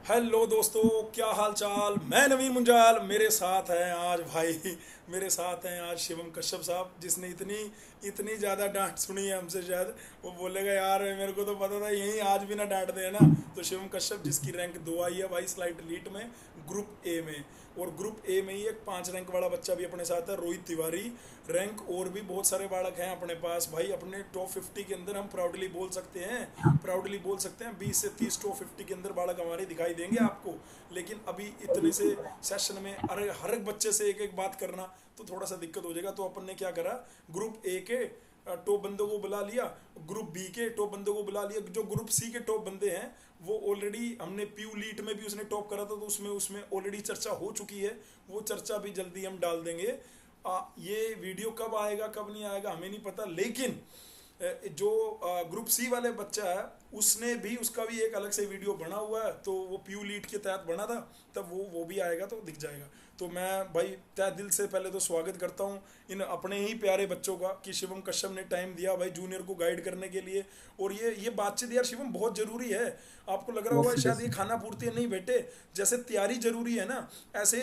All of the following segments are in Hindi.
हेलो दोस्तों, क्या हाल चाल। मैं नवीन मुंजाल, मेरे साथ हैं आज भाई मेरे साथ हैं आज शिवम कश्यप साहब, जिसने इतनी इतनी ज़्यादा डांट सुनी है हमसे। शायद वो बोलेगा यार मेरे को तो पता था यही आज भी ना डांट दे, है ना। तो शिवम कश्यप, जिसकी रैंक 2 आई है भाई स्लाइट लीट में, ग्रुप ए में। और ग्रुप ए में ही एक 5 रैंक वाला बच्चा भी अपने साथ है, रोहित तिवारी। रैंक और भी बहुत सारे बालक हैं अपने पास भाई। अपने टॉप 50 के अंदर हम प्राउडली बोल सकते हैं, 20 से 30 टॉप 50 के अंदर बालक हमारे दिखाई देंगे आपको। लेकिन अभी इतने से सेशन में अरे हर एक बच्चे से एक एक बात करना तो थोड़ा सा दिक्कत हो जाएगा। तो अपन ने क्या करा, ग्रुप ए के टॉप बंदों को बुला लिया, ग्रुप बी के टॉप बंदों को बुला लिया। जो ग्रुप सी के टॉप बंदे हैं वो ऑलरेडी हमने प्यू लीट में भी उसने टॉप करा था, तो उसमें उसमें ऑलरेडी चर्चा हो चुकी है। वो चर्चा भी जल्दी हम डाल देंगे। ये वीडियो कब आएगा कब नहीं आएगा हमें नहीं पता, लेकिन जो ग्रुप सी वाले बच्चा है उसने भी, उसका भी एक अलग से वीडियो बना हुआ है। तो वो प्यू लीड के तहत बना था, तब वो भी आएगा तो दिख जाएगा। तो मैं भाई तहे दिल से पहले तो स्वागत करता हूँ इन अपने ही प्यारे बच्चों का कि शिवम कश्यप ने टाइम दिया भाई जूनियर को गाइड करने के लिए। और ये बातचीत यार शिवम बहुत ज़रूरी है। आपको लग रहा होगा यस शायद यस। ये खाना पूर्ति नहीं बेटे, जैसे तैयारी जरूरी है ना, ऐसे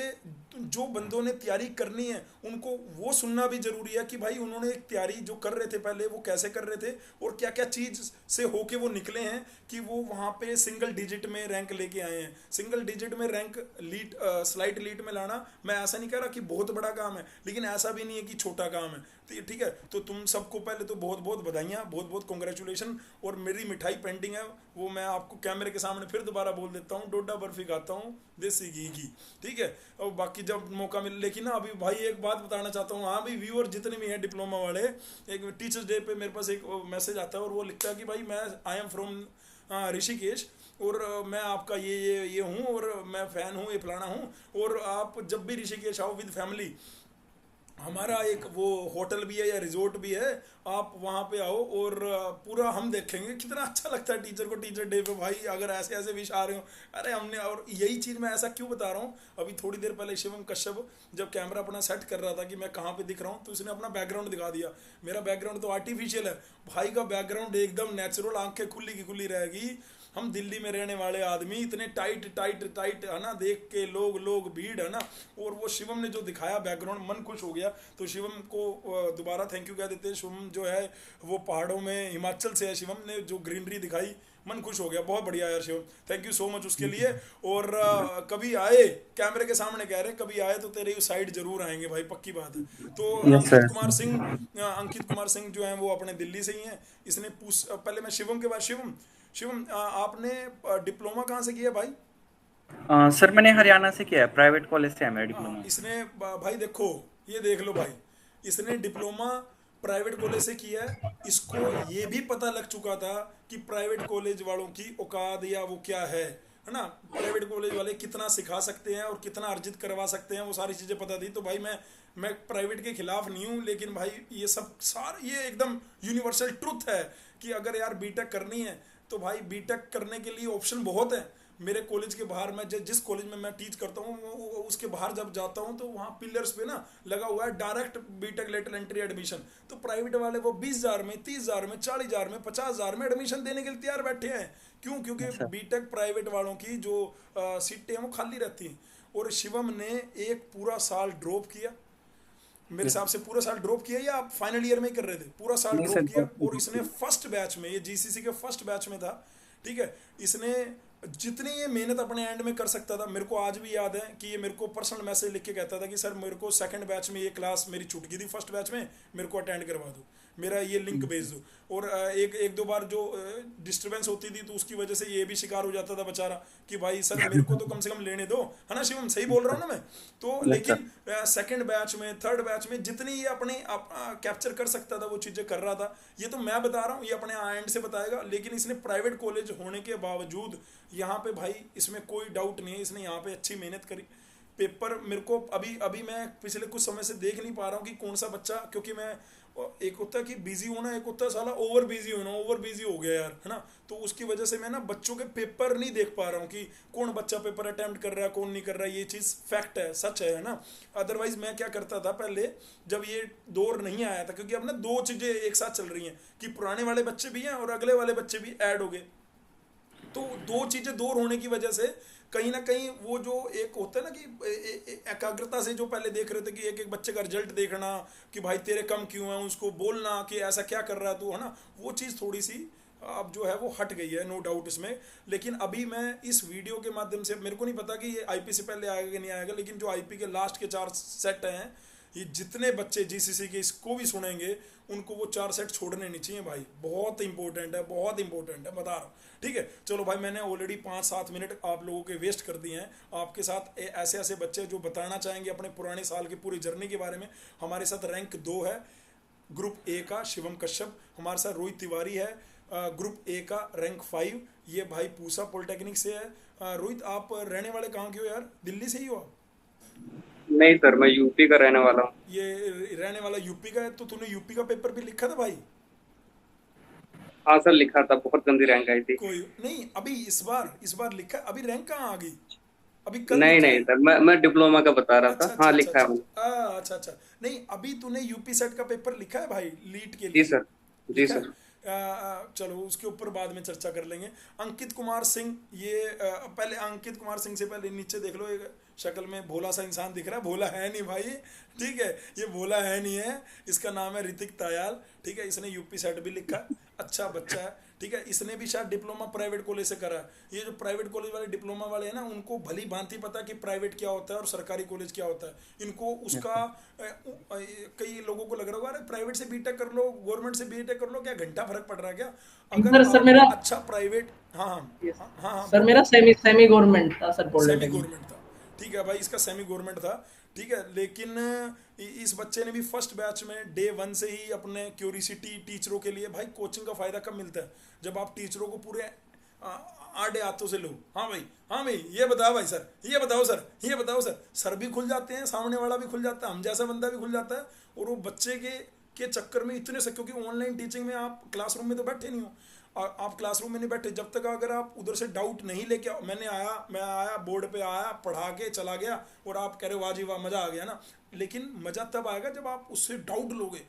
जो बंदों ने तैयारी करनी है उनको वो सुनना भी जरूरी है कि भाई उन्होंने एक तैयारी जो कर रहे थे पहले वो कैसे कर रहे थे और क्या क्या चीज से होके वो निकले हैं कि वो वहाँ पे सिंगल डिजिट में रैंक लेके आए हैं। सिंगल डिजिट में रैंक लीट स्लाइट लीट में लाना, मैं ऐसा नहीं कह रहा कि बहुत बड़ा काम है, लेकिन ऐसा भी नहीं है कि छोटा काम है। तो ये ठीक है। तो तुम सबको पहले तो बहुत बहुत बधाइयाँ, बहुत बहुत कॉन्ग्रेचुलेशन। और मेरी मिठाई पेंडिंग है, वो मैं आपको कैमरे के सामने फिर दोबारा बोल देता हूँ, डोडा बर्फी खाता हूँ देसी घी की। ठीक है। और बाकी जब मौका मिले, लेकिन ना अभी भाई एक बात बताना चाहता हूँ। हाँ भाई, व्यूअर जितने भी हैं डिप्लोमा वाले, एक टीचर्स डे पे मेरे पास एक मैसेज आता है और वो लिखता है कि भाई मैं आई एम फ्रॉम ऋषिकेश और मैं आपका ये हूँ और मैं फ़ैन हूँ, ये फलाना हूँ। और आप जब भी ऋषिकेश आओ विद फैमिली, हमारा एक वो होटल भी है या रिजोर्ट भी है, आप वहाँ पे आओ और पूरा हम देखेंगे। कितना अच्छा लगता है टीचर को टीचर डे पे भाई, अगर ऐसे ऐसे विश आ रहे हो। अरे हमने, और यही चीज़ मैं ऐसा क्यों बता रहा हूँ, अभी थोड़ी देर पहले शिवम कश्यप जब कैमरा अपना सेट कर रहा था कि मैं कहाँ पे दिख रहा हूँ, तो उसने अपना बैकग्राउंड दिखा दिया। मेरा बैकग्राउंड तो आर्टिफिशियल है, भाई का बैकग्राउंड एकदम नेचुरल, आंखें खुली की खुली रहेगी। हम दिल्ली में रहने वाले आदमी इतने टाइट टाइट टाइट है ना, देख के लोग लोग भीड़ है ना। और वो शिवम ने जो दिखाया बैकग्राउंड, मन खुश हो गया। तो शिवम को दोबारा थैंक यू कह देते हैं। शिवम जो है वो पहाड़ों में हिमाचल से है, शिवम ने जो ग्रीनरी दिखाई मन खुश हो गया। बहुत बढ़िया यार Shivam, thank you so much उसके लिए। और कभी आए, कैमरे के सामने कह रहे हैं, कभी आए तो तेरे साइड जरूर आएंगे भाई, पक्की बात है। तो यस अंकित सर। कुमार सिंह, अंकित कुमार सिंह जो है वो अपने दिल्ली से ही हैं। इसने पूछ, पहले मैं शिवम के बाद, शिवम शिवम आपने डिप्लोमा कहाँ से किया भाई। सर मैंने हरियाणा से किया है, प्राइवेट कॉलेज से है मेरा हाँ डिप्लोमा। इसने भाई देखो, ये देख लो भाई, इसने डिप्लोमा प्राइवेट कॉलेज से किया है। इसको ये भी पता लग चुका था कि प्राइवेट कॉलेज वालों की औकात या वो क्या है ना। प्राइवेट कॉलेज वाले कितना सिखा सकते हैं और कितना अर्जित करवा सकते हैं, वो सारी चीज़ें पता थी। तो भाई मैं प्राइवेट के खिलाफ नहीं हूँ, लेकिन भाई ये सब ये एकदम यूनिवर्सल ट्रुथ है कि अगर यार बीटेक करनी है तो भाई बीटेक करने के लिए ऑप्शन बहुत है। मेरे कॉलेज के बाहर, मैं जिस कॉलेज में मैं टीच करता हूँ उसके बाहर जब जाता हूँ तो वहाँ पिलर्स पे ना लगा हुआ है direct BTech lateral entry admission. तो प्राइवेट वाले वो 20,000 में, 30,000 में, 40,000 में, 50,000 में एडमिशन देने के लिए तैयार बैठे हैं। क्यों? क्योंकि अच्छा। बीटेक प्राइवेट वालों की जो सीटें हैं वो खाली रहती हैं। और शिवम ने एक पूरा साल ड्रॉप किया, मेरे यस। हिसाब से पूरा साल ड्रॉप किया, या आप फाइनल ईयर में ही कर रहे थे, पूरा साल नहीं ड्रॉप सर, किया। बहुत और बहुत इसने बहुत। फर्स्ट बैच में, ये जीसीसी के फर्स्ट बैच में था। ठीक है। इसने जितनी ये मेहनत अपने एंड में कर सकता था, मेरे को आज भी याद है कि ये मेरे को पर्सनल मैसेज लिख के कहता था कि सर मेरे को सेकंड बैच में ये क्लास मेरी छूट गई थी, फर्स्ट बैच में मेरे को अटेंड करवा दो, मेरा ये लिंक भेज दो। और एक एक दो बार जो डिस्टरबेंस होती थी तो उसकी वजह से ये भी शिकार हो जाता था बेचारा कि भाई सर मेरे को तो कम से कम लेने दो, है ना शिवम, सही बोल रहा हूँ ना मैं। तो यस सर। लेकिन सेकंड बैच में, थर्ड बैच में जितनी ये अपने कैप्चर कर सकता था वो चीज़ें कर रहा था। ये तो मैं बता रहा हूँ, ये अपने एंड से बताएगा। लेकिन इसने प्राइवेट कॉलेज होने के बावजूद यहाँ पे भाई, इसमें कोई डाउट नहीं है, इसने यहाँ पे अच्छी मेहनत करी। पेपर मेरे को अभी अभी मैं पिछले कुछ समय से देख नहीं पा रहा हूँ कि कौन सा बच्चा, क्योंकि मैं, एक होता है कि बिजी होना, एक होता है साला ओवर बिजी होना। ओवर बिजी हो गया यार, है ना। तो उसकी वजह से मैं ना बच्चों के पेपर नहीं देख पा रहा हूँ कि कौन बच्चा पेपर अटेम्प्ट कर रहा है कौन नहीं कर रहा है। ये चीज़ फैक्ट है, सच है ना। अदरवाइज मैं क्या करता था पहले, जब ये दौर नहीं आया था, क्योंकि अब ना दो चीज़ें एक साथ चल रही हैं कि पुराने वाले बच्चे भी हैं और अगले वाले बच्चे भी ऐड हो गए। तो दो चीजें दूर होने की वजह से कहीं ना कहीं वो जो एक होता है ना कि एकाग्रता से जो पहले देख रहे थे कि एक एक बच्चे का रिजल्ट देखना कि भाई तेरे कम क्यों है, उसको बोलना कि ऐसा क्या कर रहा है तू, है ना, वो चीज़ थोड़ी सी अब जो है वो हट गई है, नो डाउट इसमें। लेकिन अभी मैं इस वीडियो के माध्यम से, मेरे को नहीं पता कि ये आईपी से पहले आएगा कि नहीं आएगा, लेकिन जो आईपी के लास्ट के 4 सेट हैं, ये जितने बच्चे जीसीसी के इसको भी सुनेंगे उनको वो 4 सेट छोड़ने नहीं चाहिए भाई। बहुत इंपॉर्टेंट है, बहुत इंपॉर्टेंट है, बता रहा हूँ। ठीक है, चलो भाई, मैंने ऑलरेडी 5-7 मिनट आप लोगों के वेस्ट कर दिए हैं। आपके साथ ऐसे ऐसे बच्चे जो बताना चाहेंगे अपने पुराने साल की पूरी जर्नी के बारे में। हमारे साथ रैंक 2 है ग्रुप ए का शिवम कश्यप, हमारे साथ रोहित तिवारी है ग्रुप ए का रैंक 5। ये भाई पूसा पॉलिटेक्निक से है। रोहित, आप रहने वाले कहाँ के हो यार, दिल्ली से ही हो आप? नहीं सर, मैं यूपी का रहने वाला हूँ। ये रहने वाला यूपी का है, तो तूने यूपी का पेपर भी लिखा था भाई? हाँ सर, लिखा था, बहुत गंदी रैंक आई थी। कोई नहीं, अभी इस बार लिखा है, अभी रैंक कहाँ आ गई? अभी कल नहीं लिखा नहीं है? सर, मैं डिप्लोमा का बता रहा अच्छा था। अच्छा हाँ, अच्छा लिखा है अच्छा मैंने। अच्छा अच्छा। नहीं, अभी तूने यूपी सेट का पेपर लिखा है भाई, लीट के जी लिए? सर। जी लिखा है? सर। चलो उसके ऊपर बाद में चर्चा कर लेंगे। अंकित कुमार सिंह, ये पहले अंकित कुमार सिंह से पहले नीचे देख लो, एक शक्ल में भोला सा इंसान दिख रहा है, भोला है नहीं भाई। ठीक है, ये भोला है नहीं है, इसका नाम है ऋतिक तायाल। ठीक है, इसने यूपी सेट भी लिखा है, अच्छा बच्चा है। ठीक है, इसने भी शायद डिप्लोमा प्राइवेट कॉलेज से करा है। ये जो प्राइवेट कॉलेज वाले डिप्लोमा वाले हैं ना, उनको भली भांति पता है कि प्राइवेट क्या होता है और सरकारी कॉलेज क्या होता है। इनको यस उसका सर। कई लोगों को लग रहा होगा अरे प्राइवेट से बीटेक कर लो, गवर्नमेंट से बीटेक कर लो, क्या घंटा फर्क पड़ रहा है क्या? अगर सर सर आपको मेरा अच्छा प्राइवेट, हाँ हाँ yes, हाँ हाँ हाँ, सर बोल मेरा बोल। सेमी सेमी गवर्नमेंट था सर, सेमी पॉलिटेक्निक। गवर्नमेंट था? ठीक है भाई, इसका सेमी गवर्नमेंट था। ठीक है, लेकिन इस बच्चे ने भी फर्स्ट बैच में डे 1 से ही अपने क्यूरिसिटी टीचरों के लिए, भाई कोचिंग का फ़ायदा कब मिलता है? जब आप टीचरों को पूरे आड़े हाथों से लो, हाँ भाई, हाँ भाई, ये बताओ भाई सर, ये बताओ सर, ये बताओ सर, सर भी खुल जाते हैं, सामने वाला भी खुल जाता है, हम जैसा बंदा भी खुल जाता है। और वो बच्चे के चक्कर में इतने से, क्योंकि ऑनलाइन टीचिंग में आप क्लासरूम में तो बैठे नहीं हो, और आप क्लासरूम में नहीं बैठे जब तक अगर आप उधर से डाउट नहीं लेके आओ। मैं आया बोर्ड पे आया, पढ़ा के चला गया, और आप कह रहे हो वाह जी वाह मज़ा आ गया ना, लेकिन मज़ा तब आएगा जब आप उससे डाउट लोगे,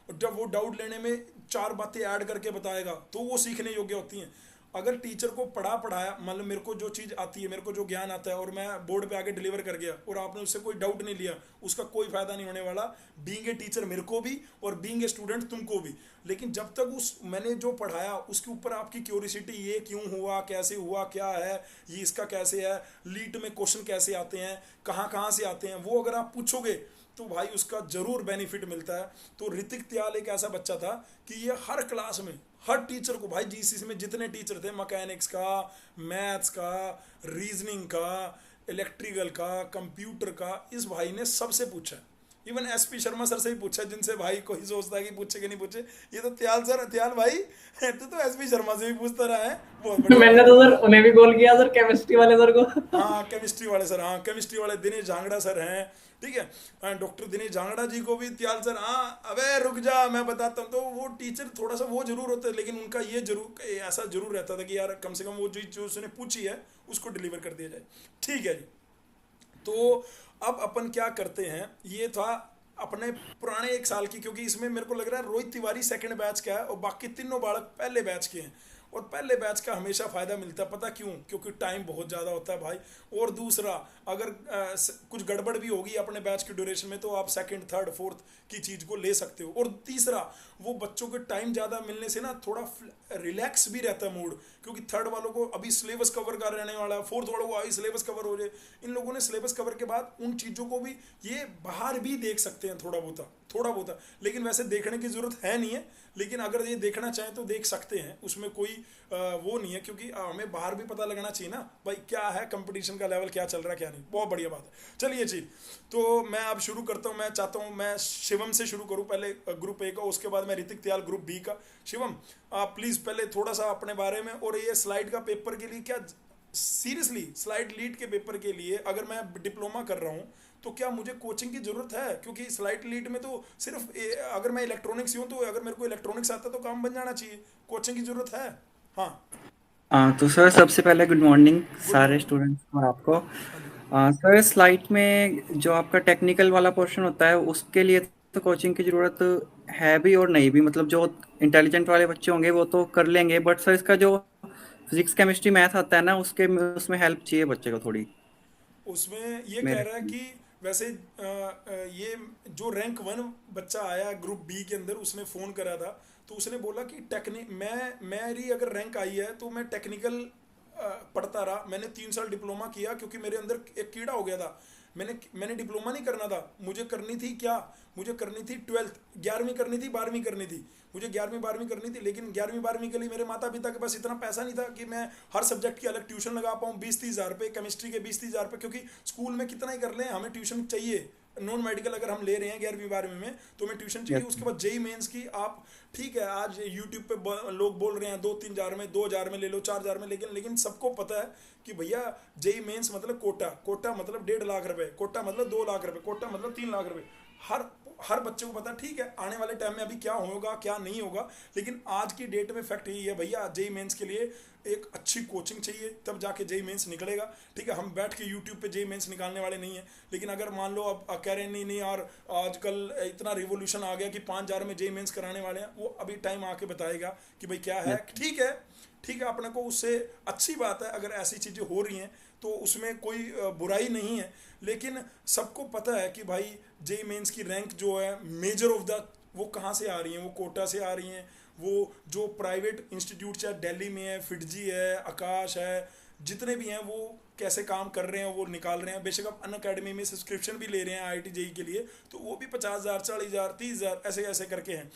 और जब वो डाउट लेने में 4 बातें ऐड करके बताएगा तो वो सीखने योग्य होती हैं। अगर टीचर को पढ़ाया, मतलब मेरे को जो चीज़ आती है, मेरे को जो ज्ञान आता है, और मैं बोर्ड पे आके डिलीवर कर गया और आपने उससे कोई डाउट नहीं लिया, उसका कोई फायदा नहीं होने वाला। बीइंग ए टीचर मेरे को भी और बीइंग ए स्टूडेंट तुमको भी। लेकिन जब तक उस मैंने जो पढ़ाया उसके ऊपर आपकी क्यूरियोसिटी, ये क्यों हुआ, कैसे हुआ, क्या है ये, इसका कैसे है, लीट में क्वेश्चन कैसे आते हैं, कहाँ कहाँ से आते हैं, वो अगर आप पूछोगे तो भाई उसका जरूर बेनिफिट मिलता है। तो ऋतिक त्याल एक ऐसा बच्चा था कि ये हर क्लास में हर टीचर को, भाई जीसीसी में जितने टीचर थे, मैकेनिक्स का, मैथ्स का, रीजनिंग का, इलेक्ट्रिकल का, कंप्यूटर का, इस भाई ने सबसे पूछा। इवन एसपी शर्मा सर से भी पूछा, जिनसे भाई कोई सोचता है कि पूछे कि नहीं पूछे, ये तो त्याल सर, त्याल भाई तो एसपी शर्मा से भी पूछता रहा है। बहुत बढ़िया मैंने बात तो है। सर उन्हें भी कॉल किया सर, केमिस्ट्री वाले सर को। हाँ केमिस्ट्री वाले सर, हाँ केमिस्ट्री वाले दिनेश झांगड़ा सर हैं। ठीक है, डॉक्टर दिनेश झांगड़ा जी को भी त्याल सर, हाँ अबे रुक जा मैं बताता हूँ। तो वो टीचर थोड़ा सा वो जरूर होता है, लेकिन उनका ये जरूर ऐसा जरूर रहता था कि यार कम से कम वो जो उसने पूछी है उसको डिलीवर कर दिया जाए। ठीक है जी, तो अब अपन क्या करते हैं, ये था अपने पुराने 1 साल की, क्योंकि इसमें मेरे को लग रहा है रोहित तिवारी सेकंड बैच का है और बाकी तीनों बालक पहले बैच के हैं। और पहले बैच का हमेशा फ़ायदा मिलता है, पता क्यों? क्योंकि टाइम बहुत ज़्यादा होता है भाई। और दूसरा, अगर कुछ गड़बड़ भी होगी अपने बैच की ड्यूरेशन में तो आप सेकंड थर्ड फोर्थ की चीज़ को ले सकते हो। और तीसरा, वो बच्चों के टाइम ज़्यादा मिलने से ना थोड़ा रिलैक्स भी रहता है मूड, क्योंकि थर्ड वालों को अभी सिलेबस कवर कर रहने वाला है, फोर्थ वालों को अभी सिलेबस कवर हो जाए। इन लोगों ने सिलेबस कवर के बाद उन चीज़ों को भी ये बाहर भी देख सकते हैं थोड़ा बहुत, लेकिन वैसे देखने की ज़रूरत है नहीं है, लेकिन अगर ये देखना चाहें तो देख सकते हैं, उसमें कोई वो नहीं है, क्योंकि हमें बाहर भी पता लगना चाहिए ना भाई क्या है कंपटीशन का लेवल, क्या चल रहा है क्या नहीं। बहुत बढ़िया बात है, चलिए जी। तो मैं अब शुरू करता हूँ, मैं चाहता हूँ मैं शिवम से शुरू करूँ पहले, ग्रुप ए का, उसके बाद मैं ऋतिक त्याल ग्रुप बी का। शिवम, आप प्लीज़ पहले थोड़ा सा अपने बारे में, और ये स्लाइड का पेपर के लिए क्या, सीरियसली स्लाइड लीड के पेपर के लिए अगर मैं डिप्लोमा कर रहा हूँ तो क्या मुझे कोचिंग की ज़रूरत है? क्योंकि स्लाइड लीड में तो सिर्फ अगर मैं इलेक्ट्रॉनिक्स हूँ तो अगर मेरे को इलेक्ट्रॉनिक्स आता तो काम बन जाना चाहिए, कोचिंग की ज़रूरत है? हाँ। तो सर सबसे पहले गुड मॉर्निंग गुड सारे मॉर्निंग। स्टूडेंट्स और आपको। हाँ जी। सर स्लाइड में जो आपका टेक्निकल वाला पोर्शन होता है उसके लिए तो कोचिंग की ज़रूरत है भी और नहीं भी, मतलब जो इंटेलिजेंट वाले बच्चे होंगे वो तो कर लेंगे, बट सर इसका जो फिजिक्स केमिस्ट्री मैथ आता है ना, उसके उसमें हेल्प चाहिए बच्चे को थोड़ी। उसमें ये कह मेरे रहा है कि वैसे ये जो रैंक 1 बच्चा आया ग्रुप बी के अंदर, उसने फ़ोन करा था, तो उसने बोला कि मेरी अगर रैंक आई है तो मैं टेक्निकल पढ़ता रहा। मैंने 3 साल डिप्लोमा किया क्योंकि मेरे अंदर एक कीड़ा हो गया था। मैंने डिप्लोमा नहीं करना था, मुझे करनी थी क्या, मुझे करनी थी 12th, 11वीं करनी थी, 12वीं करनी थी, मुझे 11वीं 12वीं करनी थी। लेकिन 11वीं 12वीं के लिए मेरे माता पिता के पास इतना पैसा नहीं था कि मैं हर सब्जेक्ट की अलग ट्यूशन लगा पाऊँ। 20-30 हज़ार रुपये केमिस्ट्री के, 20-30 हज़ार रुपये, क्योंकि स्कूल में कितना ही कर लें, हमें ट्यूशन चाहिए। नॉन मेडिकल अगर हम ले रहे हैं 11वीं 12वीं में, तो हमें ट्यूशन चाहिए। उसके बाद जेई मेंस की आप, ठीक है आज यूट्यूब पे लोग बोल रहे हैं 2-3 हज़ार में, 2 हज़ार में ले लो, 4 हज़ार में, लेकिन सबको पता है कि भैया जेई मेंस मतलब कोटा मतलब 1.5 लाख रुपए, कोटा मतलब 2 लाख रुपए, कोटा मतलब 3 लाख रुपए। हर हर बच्चे को पता है। ठीक है, आने वाले टाइम में अभी क्या होगा क्या नहीं होगा, लेकिन आज की डेट में फैक्ट यही है भैया, जेई मेंस के लिए एक अच्छी कोचिंग चाहिए, तब जाके जेई मेंस निकलेगा। ठीक है, हम बैठ के यूट्यूब पे जेई मेंस निकालने वाले नहीं है। लेकिन अगर मान लो अब कह रहे हैं नहीं यार, आजकल इतना रिवोल्यूशन आ गया कि 5 हज़ार में जेई मेंस कराने वाले हैं, वो अभी टाइम आके बताएगा कि भाई क्या है। ठीक है, ठीक है, अपने को उससे अच्छी बात है अगर ऐसी चीज़ें हो रही हैं, तो उसमें कोई बुराई नहीं है। लेकिन सबको पता है कि भाई जेई मेंस की रैंक जो है मेजर ऑफ द, वो कहाँ से आ रही हैं, वो कोटा से आ रही हैं। वो जो प्राइवेट इंस्टीट्यूट चाहे दिल्ली में है, फिटजी है, आकाश है, जितने भी हैं वो कैसे काम कर रहे हैं, वो निकाल रहे हैं। बेशक आप अन अकेडमी में सब्सक्रिप्शन भी ले रहे हैं IIT जेई के लिए, तो वो भी 50 हज़ार, 40 हज़ार, 30 हज़ार ऐसे ऐसे करके हैं।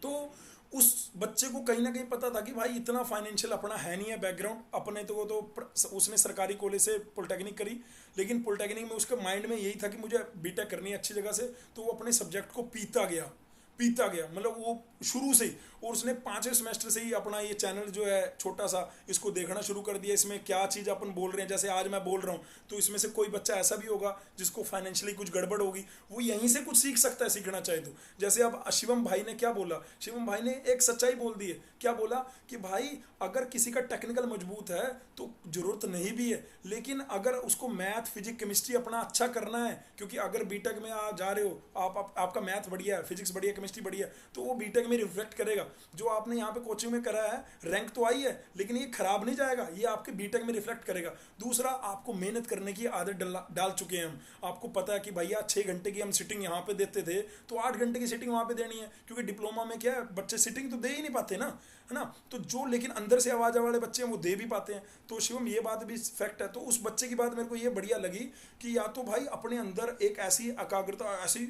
तो उस बच्चे को कहीं ना कहीं पता था कि भाई इतना फाइनेंशियल अपना है नहीं है बैकग्राउंड अपने, तो उसने सरकारी कॉलेज से पॉलिटेक्निक करी। लेकिन पॉलिटेक्निक में उसके माइंड में यही था कि मुझे बीटेक करनी है अच्छी जगह से, तो वो अपने सब्जेक्ट को पीता गया, मतलब वो शुरू से ही। और उसने 5वें सेमेस्टर से ही अपना ये चैनल जो है छोटा सा, इसको देखना शुरू कर दिया। इसमें क्या चीज़ अपन बोल रहे हैं, जैसे आज मैं बोल रहा हूँ, तो इसमें से कोई बच्चा ऐसा भी होगा जिसको फाइनेंशियली कुछ गड़बड़ होगी, वो यहीं से कुछ सीख सकता है, सीखना चाहे तो। जैसे अब शिवम भाई ने क्या बोला, शिवम भाई ने एक सच्चाई बोल दी है। क्या बोला कि भाई अगर किसी का टेक्निकल मजबूत है तो ज़रूरत नहीं भी है, लेकिन अगर उसको मैथ फिजिक्स केमिस्ट्री अपना अच्छा करना है, क्योंकि अगर बीटेक में आप जा रहे हो, आपका मैथ बढ़िया है, फिजिक्स बढ़िया, केमिस्ट्री बढ़िया, तो वो बीटेक में रिफ्लेक्ट करेगा। जो आपने यहाँ पे कोचिंग में करा है, रैंक तो आई है, लेकिन ये खराब नहीं जाएगा, ये आपके बीटेक में रिफ्लेक्ट करेगा। दूसरा, आपको मेहनत करने की आदत डाल चुके हैं हम। आपको पता है कि भैया 6 घंटे की हम सिटिंग यहाँ पे देते थे, तो 8 घंटे की सिटिंग वहाँ पे देनी है, क्योंकि डिप्लोमा में क्या है, बच्चे सिटिंग तो दे ही नहीं पाते ना, है ना। तो जो लेकिन अंदर से आवाज़ वाले बच्चे हैं वो दे भी पाते हैं। तो शिवम ये बात भी फैक्ट है। तो उस बच्चे की बात मेरे को ये बढ़िया लगी कि या तो भाई अपने अंदर एक ऐसी एकाग्रता, ऐसी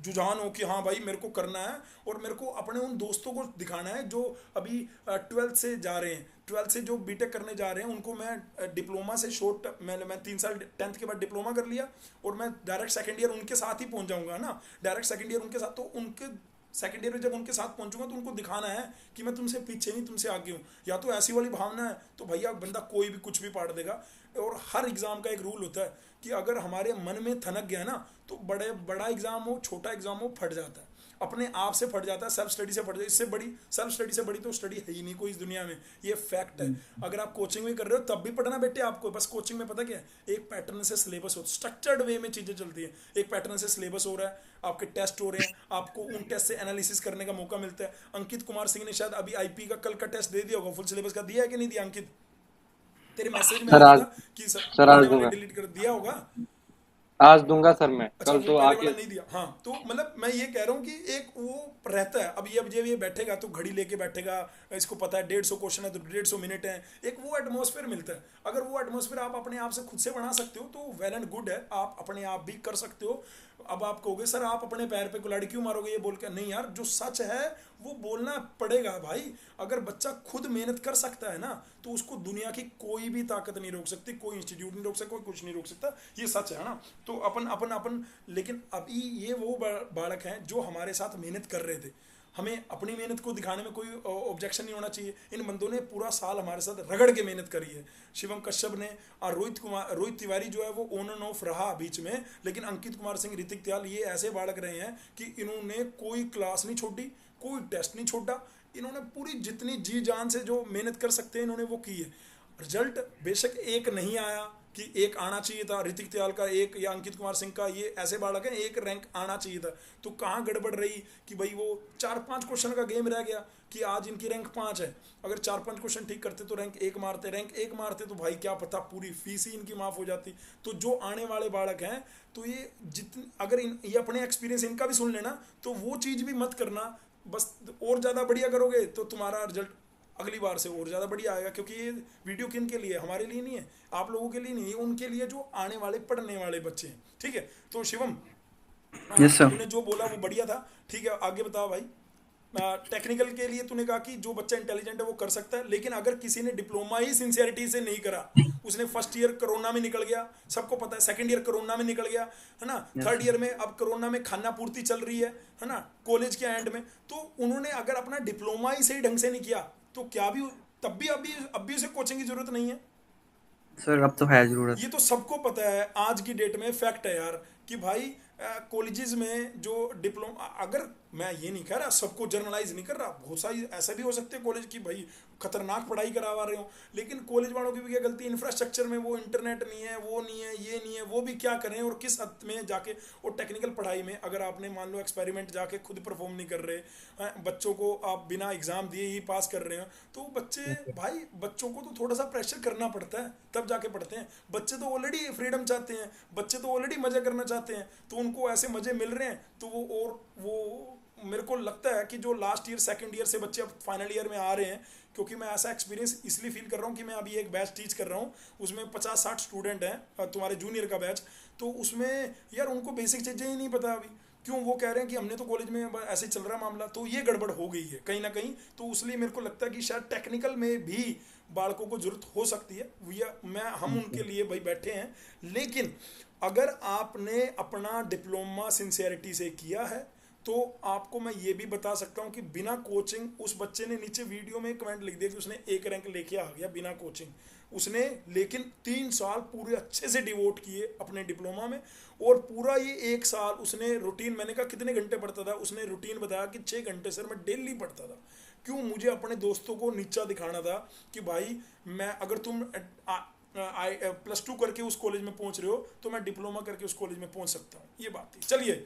जुझान हो कि हाँ भाई मेरे को करना है, और मेरे को अपने उन दोस्तों को दिखाना है जो अभी 12th से जा रहे हैं, 12th से जो बीटेक करने जा रहे हैं, उनको मैं डिप्लोमा से मैं 3 साल 10th के बाद डिप्लोमा कर लिया, और मैं डायरेक्ट सेकेंड ईयर उनके साथ ही पहुंच जाऊंगा ना, डायरेक्ट सेकेंड ईयर उनके साथ। तो उनके सेकेंड ईयर में जब उनके साथ पहुंचूंगा तो उनको दिखाना है कि मैं तुमसे पीछे नहीं, तुमसे आगे हूँ। या तो ऐसी वाली भावना है तो भैया बंदा कोई भी कुछ भी पाड़ देगा। और हर एग्ज़ाम का एक रूल होता है कि अगर हमारे मन में थनक गया ना, तो बड़ा एग्ज़ाम हो, छोटा एग्ज़ाम हो, फट जाता है, अपने आप से फट जाता है, सेल्फ स्टडी से फट जाता है। इससे बड़ी, सेल्फ स्टडी से बड़ी तो स्टडी है ही नहीं कोई इस दुनिया में, ये फैक्ट है। अगर आप कोचिंग में कर रहे हो तब भी पढ़ना बेटे आपको, बस कोचिंग में पता क्या है, एक पैटर्न से सिलेबस हो, स्ट्रक्चर्ड वे में चीज़ें चलती हैं। एक पैटर्न से सिलेबस हो रहा है, आपके टेस्ट हो रहे हैं, आपको उन टेस्ट से एनालिसिस करने का मौका मिलता है। अंकित कुमार सिंह ने शायद अभी IP का कल का टेस्ट दे दिया होगा, फुल सिलेबस का दिया है कि नहीं दिया अंकित? तेरे मैसेज में सर आया आज था कि सर आज दूंगा, डिलीट कर दिया होगा। आज दूंगा सर मैं, अच्छा, कल वो तो पहले आके। वाला नहीं दिया। हाँ, तो मतलब मैं ये कह रहा हूँ कि एक वो रहता है। अब ये बैठेगा तो घड़ी लेके बैठेगा, इसको पता है 150 क्वेश्चन है तो 150 मिनट है, एक वो एटमॉस्फेयर मिलता है। अगर वो एटमॉस्फेयर आप अपने आप से खुद से बना सकते हो तो वेल एंड गुड है, आप अपने आप भी कर सकते हो। अब आप कहोगे सर आप अपने पैर पे कुल्हाड़ी क्यों मारोगे ये बोल कर, नहीं यार, जो सच है वो बोलना पड़ेगा भाई। अगर बच्चा खुद मेहनत कर सकता है ना, तो उसको दुनिया की कोई भी ताकत नहीं रोक सकती, कोई इंस्टीट्यूट नहीं रोक सकता, कोई कुछ नहीं रोक सकता, ये सच है ना। तो अपन अपन अपन लेकिन अभी ये वो बालक हैं जो हमारे साथ मेहनत कर रहे थे, हमें अपनी मेहनत को दिखाने में कोई ऑब्जेक्शन नहीं होना चाहिए। इन बंदों ने पूरा साल हमारे साथ रगड़ के मेहनत करी है। शिवम कश्यप ने और रोहित तिवारी जो है वो ऑन एंड ऑफ रहा बीच में, लेकिन अंकित कुमार सिंह, ऋतिक त्याल, ये ऐसे बालक रहे हैं कि इन्होंने कोई क्लास नहीं छोड़ी, कोई टेस्ट नहीं छोड़ा, इन्होंने पूरी जितनी जी जान से जो मेहनत कर सकते हैं इन्होंने वो की है। रिजल्ट बेशक एक नहीं आया, कि एक आना चाहिए था, ऋतिक त्याल का एक या अंकित कुमार सिंह का, ये ऐसे बालक हैं, एक रैंक आना चाहिए था। तो कहाँ गड़बड़ रही कि भाई वो 4-5 क्वेश्चन का गेम रह गया कि आज इनकी रैंक 5 है, अगर 4-5 क्वेश्चन ठीक करते तो रैंक 1 मारते, रैंक 1 मारते तो भाई क्या पता पूरी फीस ही इनकी माफ़ हो जाती। तो जो आने वाले बालक हैं, तो ये जितनी अगर ये अपने एक्सपीरियंस इनका भी सुन लेना, तो वो चीज़ भी मत करना, बस और ज़्यादा बढ़िया करोगे तो तुम्हारा रिजल्ट अगली बार से और ज़्यादा बढ़िया आएगा। क्योंकि ये वीडियो किन के लिए, हमारे लिए नहीं है, आप लोगों के लिए नहीं है, उनके लिए जो आने वाले पढ़ने वाले बच्चे हैं। ठीक है, तो शिवम यस सर। तूने जो बोला वो बढ़िया था। ठीक है, आगे बताओ भाई। टेक्निकल के लिए तूने कहा कि जो बच्चा इंटेलिजेंट है वो कर सकता है, लेकिन अगर किसी ने डिप्लोमा ही सिंसियरिटी से नहीं करा, उसने फर्स्ट ईयर कोरोना में निकल गया, सबको पता है, सेकंड ईयर कोरोना में निकल गया, है ना, थर्ड ईयर में अब कोरोना में खाना पूर्ति चल रही है ना, कॉलेज के एंड में, तो उन्होंने अगर अपना डिप्लोमा ही सही ढंग से नहीं किया तो क्या भी तब भी अभी उसे कोचिंग की जरूरत नहीं है। सर अब तो है जरूरत। ये तो सबको पता है, आज की डेट में फैक्ट है यार कि भाई कॉलेजेस में जो डिप्लोमा, अगर मैं ये नहीं कह रहा, सबको जर्नलाइज नहीं कर रहा, बहुत सारी ऐसा भी हो सकते हैं कॉलेज की भाई खतरनाक पढ़ाई करवा रहे हो, लेकिन कॉलेज वालों की भी क्या गलती, इंफ्रास्ट्रक्चर में वो इंटरनेट नहीं है, वो नहीं है, ये नहीं है, वो भी क्या करें, और किस हद में जाके, और टेक्निकल पढ़ाई में अगर आपने मान लो एक्सपेरिमेंट जाके खुद परफॉर्म नहीं कर रहे, बच्चों को आप बिना एग्जाम दिए ही पास कर रहे हो, तो बच्चे भाई, बच्चों को तो थोड़ा सा प्रेशर करना पड़ता है तब जाके पढ़ते हैं। बच्चे तो ऑलरेडी फ्रीडम चाहते हैं, बच्चे तो ऑलरेडी मजा करना चाहते हैं, तो उनको ऐसे मजे मिल रहे हैं तो वो मेरे को लगता है कि जो लास्ट ईयर सेकंड ईयर से बच्चे अब फाइनल ईयर में आ रहे हैं, क्योंकि मैं ऐसा एक्सपीरियंस इसलिए फील कर रहा हूँ कि मैं अभी एक बैच टीच कर रहा हूँ, उसमें 50-60 स्टूडेंट हैं, तुम्हारे जूनियर का बैच, तो उसमें यार उनको बेसिक चीज़ें ही नहीं पता अभी, क्यों वो कह रहे हैं कि हमने तो कॉलेज में ऐसे चल रहा मामला, तो ये गड़बड़ हो गई है कहीं ना कहीं। तो इसलिए मेरे को लगता है कि शायद टेक्निकल में भी बालकों को जरूरत हो सकती है, हम उनके लिए भाई बैठे हैं। लेकिन अगर आपने अपना डिप्लोमा सिंसियरिटी से किया है तो आपको मैं ये भी बता सकता हूँ कि बिना कोचिंग, उस बच्चे ने नीचे वीडियो में कमेंट लिख दिया कि उसने 1 रैंक लेके आ गया बिना कोचिंग, उसने लेकिन 3 साल पूरे अच्छे से डिवोट किए अपने डिप्लोमा में, और पूरा ये 1 साल उसने रूटीन, मैंने कहा कितने घंटे पढ़ता था, उसने रूटीन बताया कि 6 घंटे सर मैं डेली पढ़ता था। क्यों, मुझे अपने दोस्तों को नीचा दिखाना था कि भाई मैं, अगर तुम +2 करके उस कॉलेज में पहुंच रहे हो तो मैं डिप्लोमा करके उस कॉलेज में पहुंच सकता हूँ। ये बात थी। चलिए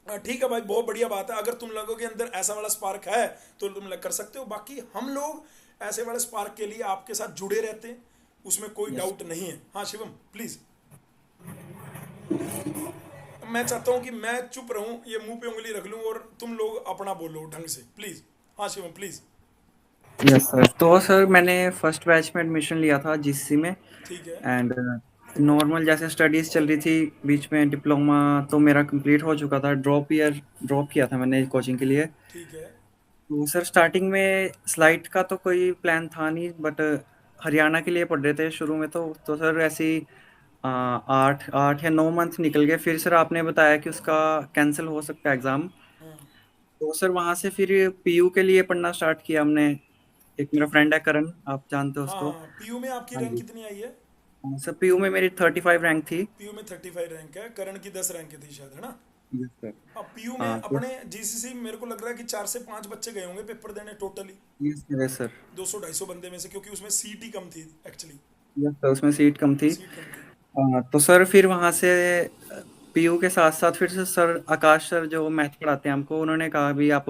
ठीक है भाई, बहुत बढ़िया बात है, अगर तुम लोगों के अंदर ऐसा वाला स्पार्क है तो तुम कर सकते हो। बाकी हम लोग ऐसे वाले स्पार्क के लिए आपके साथ जुड़े रहते हैं, उसमें कोई डाउट नहीं है। हाँ शिवम प्लीज। मैं चाहता हूँ कि मैं चुप रहूं, ये मुंह पे उंगली रख लूं और तुम लोग अपना बोलो ढंग से, प्लीज। हाँ शिवम प्लीज। Yes sir. तो सर मैंने फर्स्ट बैच में एडमिशन लिया था जीसीसी में, ठीक है। एंड नॉर्मल जैसे स्टडीज़ चल रही थी, बीच में डिप्लोमा तो मेरा कंप्लीट हो चुका था, ड्रॉप किया था मैंने कोचिंग के लिए। ठीक है। तो सर स्टार्टिंग में स्लाइट का तो कोई प्लान था नहीं, बट हरियाणा के लिए पढ़ रहे थे शुरू में, तो सर ऐसे ही 8 या 9 मंथ निकल गए। फिर सर आपने बताया कि उसका कैंसिल हो सकता है एग्ज़ाम, हाँ तो सर वहाँ से फिर पीयू के लिए पढ़ना स्टार्ट किया हमने। एक मेरा फ्रेंड है करण, आप जानते हो हाँ उसको। हाँ, पीयू में आपकी हाँ रैंक जी। कितनी आई है? सर पीयू में मेरी 35 रैंक थी। पीयू में 35 रैंक है, करण की 10 रैंक थी शायद, है ना? Yes sir. अब पीयू में हाँ तो अपने जीसीसी मेरे को लग रहा है कि 4 से 5 बच्चे गए होंगे पेपर देने टोटली, यस सर। 200-250 बंदे में से, क्योंकि उसमें सीट ही कम थी एक्चुअली, यस सर, उसमें सीट कम थी। सीट कम थी। तो सर फिर वहाँ से पीयू के साथ साथ फिर से सर आकाश सर जो मैथ पढ़ाते हैं हमको, उन्होंने कहा भी आप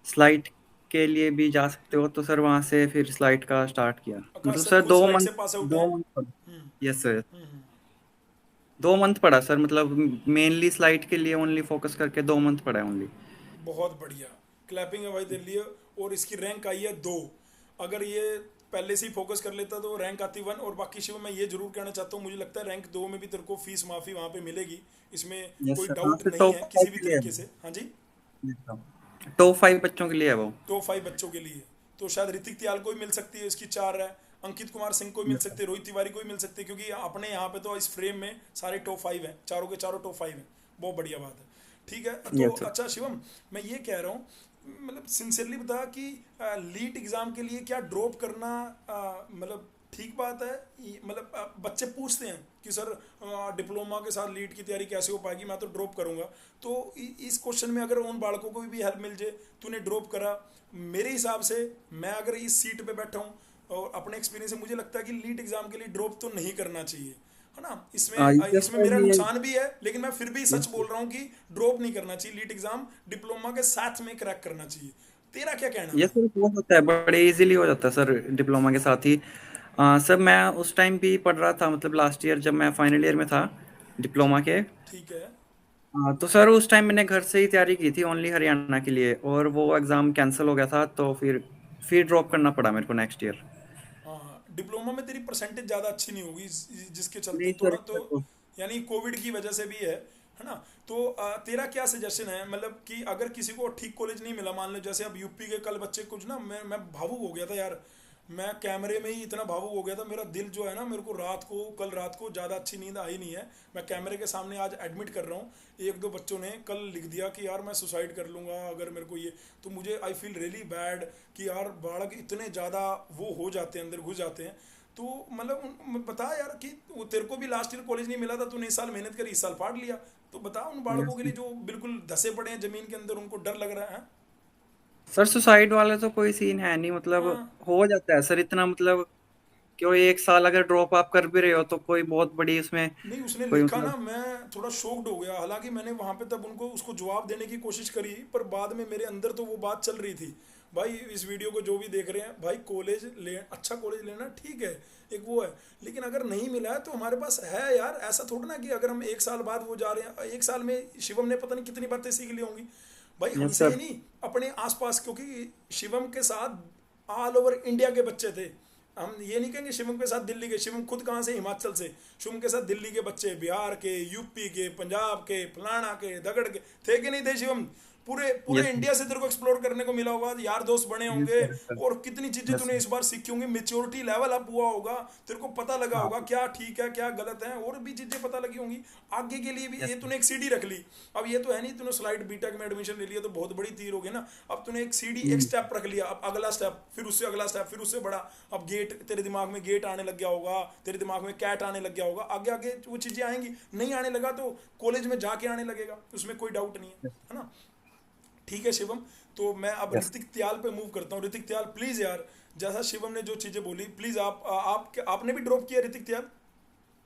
स्लाइड के लिए भी जा सकते हो, तो सर वहाँ से फिर स्लाइड का स्टार्ट किया। आकाश मतलब सर सर खुद दो स्लाइड मंथ से पास आउट है। 2 मंथ। हम्म यस सर। हम्म। 2 मंथ पढ़ा सर, मतलब मेनली स्लाइड के लिए ओनली फोकस करके 2 मंथ पढ़ा है ओनली। बहुत बढ़िया, क्लैपिंग है भाई तेरे लिए। और इसकी रैंक आई है 2, अगर ये पहले से ही फोकस कर लेता तो रैंक आती 1। और बाकी शिव मैं ये जरूर कहना चाहता हूँ, मुझे लगता है रैंक 2 में भी तेरे को फीस माफ़ी वहाँ पे मिलेगी, इसमें यस कोई सर। हाँ डाउट सर, नहीं टॉप है किसी 5 भी के लिए है तरीके वो। से। हाँ जी, टॉप 5 बच्चों के लिए है वो। टॉप 5 बच्चों के लिए। तो शायद ऋतिक त्याल को ही मिल सकती है, इसकी 4 है, अंकित कुमार सिंह को ही मिल यस सर। सकती है, रोहित तिवारी को ही मिल सकती है, क्योंकि अपने यहाँ पे तो इस फ्रेम में सारे टॉप 5 हैं, चारों के चारों टॉप 5 हैं। बहुत बढ़िया बात है। ठीक है, तो यस सर। अच्छा शिवम, मैं ये कह रहा हूँ, मतलब सिंसियरली बता कि लीट एग्ज़ाम के लिए क्या ड्रॉप करना मतलब ठीक बात है? मतलब बच्चे पूछते हैं कि सर डिप्लोमा के साथ लीट की तैयारी कैसे हो पाएगी, मैं तो ड्रॉप करूंगा। तो इस क्वेश्चन में अगर उन बालकों को भी हेल्प मिल जाए, तूने ड्रॉप करा, मेरे हिसाब से मैं अगर इस सीट पे बैठा हूँ, और अपने एक्सपीरियंस से मुझे लगता है कि लीट एग्जाम के लिए ड्रॉप तो नहीं करना चाहिए, है ना। yes इसमें sir, मेरा ये नुकसान भी है, लेकिन मैं फिर भी yes सच बोल रहा हूँ कि ड्रॉप नहीं करना चाहिए। लीट एग्जाम डिप्लोमा के साथ में क्रैक करना चाहिए। तेरा क्या कहना ये है? सर हो सकता है, बड़े इजीली हो जाता है सर डिप्लोमा के साथ ही। सर मैं उस टाइम भी पढ़ रहा था, मतलब लास्ट ईयर जब मैं फाइनल ईयर में था डिप्लोमा के। ठीक है। तो सर उस टाइम मैंने घर से ही तैयारी की थी ओनली हरियाणा के लिए, और वो एग्ज़ाम कैंसिल हो गया था, तो फिर ड्रॉप करना पड़ा मेरे को नेक्स्ट ईयर। हाँ, डिप्लोमा में तेरी परसेंटेज ज़्यादा अच्छी नहीं होगी, जिसके चलते नहीं थोड़ा सर तो, यानी कोविड की वजह से भी है ना। तो तेरा क्या सजेशन है, मतलब कि अगर किसी को ठीक कॉलेज नहीं मिला, मान लो जैसे अब यूपी के कल बच्चे कुछ ना, मैं भावुक हो गया था यार। मैं कैमरे में ही इतना भावुक हो गया था, मेरा दिल जो है ना, मेरे को कल रात को ज़्यादा अच्छी नींद आई नहीं है। मैं कैमरे के सामने आज एडमिट कर रहा हूँ, एक दो बच्चों ने कल लिख दिया कि यार मैं सुसाइड कर लूँगा अगर मेरे को ये, तो मुझे आई फील रियली बैड कि यार बालक इतने ज़्यादा वो हो जाते हैं, अंदर घुस जाते हैं। तो मतलब बता यार कि वो तेरे को भी लास्ट ईयर कॉलेज नहीं मिला था, तूने इस साल मेहनत करी, इस साल पढ़ लिया, तो बता उन बालकों के लिए जो बिल्कुल धसे पड़े हैं जमीन के अंदर, उनको डर लग रहा है। सर सुसाइड वाले तो कोई सीन है नहीं, मतलब हाँ, हो जाता है सर इतना, मतलब क्यों एक साल अगर ड्रॉप आप कर भी रहे हो तो कोई बहुत बड़ी उसमें नहीं उसने कोई लिखा ना, मतलब। मैं थोड़ा शॉक्ड हो गया। हालांकि मैंने वहां पे तब उनको उसको जवाब देने की कोशिश करी, पर बाद में मेरे अंदर तो वो बात चल रही थी। भाई इस वीडियो को जो भी देख रहे हैं, भाई कॉलेज ले, अच्छा कॉलेज लेना ठीक है, एक वो है, लेकिन अगर नहीं मिला है तो हमारे पास है यार। ऐसा थोड़ा ना कि अगर हम एक साल बाद वो जा रहे हैं, एक साल में शिवम ने पता नहीं कितनी बातें सीख ली होंगी भाई यस हमसे ही सर। नहीं, अपने आसपास, क्योंकि शिवम के साथ ऑल ओवर इंडिया के बच्चे थे। हम ये नहीं कहेंगे शिवम के साथ दिल्ली के, शिवम खुद कहाँ से, हिमाचल से। शिवम के साथ दिल्ली के बच्चे, बिहार के, यूपी के, पंजाब के, फलाना के, दगड़ के, थे कि नहीं थे शिवम? पूरे पूरे यस इंडिया से तेरे को एक्सप्लोर करने को मिला होगा, यार दोस्त बने यस होंगे, सर। और कितनी चीजें यस तूने इस बार सीखी होंगी, मेच्योरिटी लेवल अप हुआ होगा, तेरे को पता लगा हाँ। होगा क्या ठीक है क्या गलत है, और भी चीजें पता लगी होंगी आगे के लिए भी। यस ये तूने एक सीडी रख ली, अब ये तो है नहीं तूने स्लाइड बीटेक में एडमिशन ले लिया तो बहुत बड़ी तीर होगी ना। अब तूने एक सीडी, एक स्टेप रख लिया, अब अगला स्टेप, फिर उससे अगला स्टेप, फिर उससे बड़ा। अब गेट, तेरे दिमाग में गेट आने लग गया होगा, तेरे दिमाग में कैट आने लग गया होगा, आगे आगे वो चीजें आएंगी। नहीं आने लगा तो कॉलेज में जाके आने लगेगा, उसमें कोई डाउट नहीं है ना। ठीक है शिवम, तो मैं अब यस ऋतिक त्याल पे मूव करता हूँ। ऋतिक त्याल प्लीज यार, जैसा शिवम ने जो चीजें बोली, प्लीज आपने भी ड्रॉप किया ऋतिक त्याल?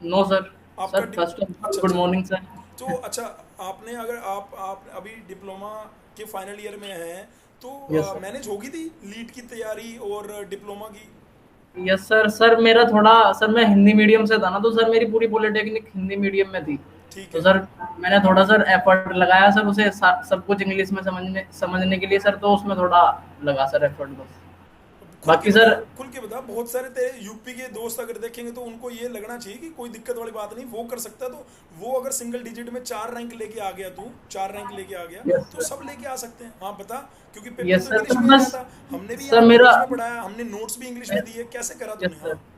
No sir. आपका सर फर्स्ट ऑफ अच्छा गुड अच्छा। Morning sir. तो अच्छा, आपने अगर आप अभी डिप्लोमा के फाइनल ईयर में हैं, तो यस सर। मैनेज होगी थी लीड की तैयारी और डिप्लोमा की? Yes sir. सर मेरा थोड़ा, सर मैं हिंदी मीडियम से था ना, तो सर मेरी पूरी पॉलिटेक्निक हिंदी मीडियम में थी। ठीक तो है। सर मैंने थोड़ा सर एफर्ट लगाया सर, उसे सब कुछ इंग्लिश में समझने के लिए सर, तो उसमें थोड़ा लगा सर एफर्ट बस। खुल के बाकी बता, सर खुल के बता। बहुत सारे तेरे यूपी के दोस्त अगर देखेंगे तो उनको ये लगना चाहिए कि कोई दिक्कत वाली बात नहीं, वो कर सकता है। तो वो अगर सिंगल डिजिट में 4 रैंक लेके आ गया, तू 4 रैंक लेके आ गया, यस तो सर। सब लेके आ सकते हैं। हाँ बता, क्योंकि पेपर यस तो सर। इंग्लिश तो में आया बस था, हमने भी सर यहाँ पे मेरा, इंग्लिश में पढ़ाया, हमने नोट्स भी इंग्लिश में दिए, कैसे करा यस तूने? सर। हाँ।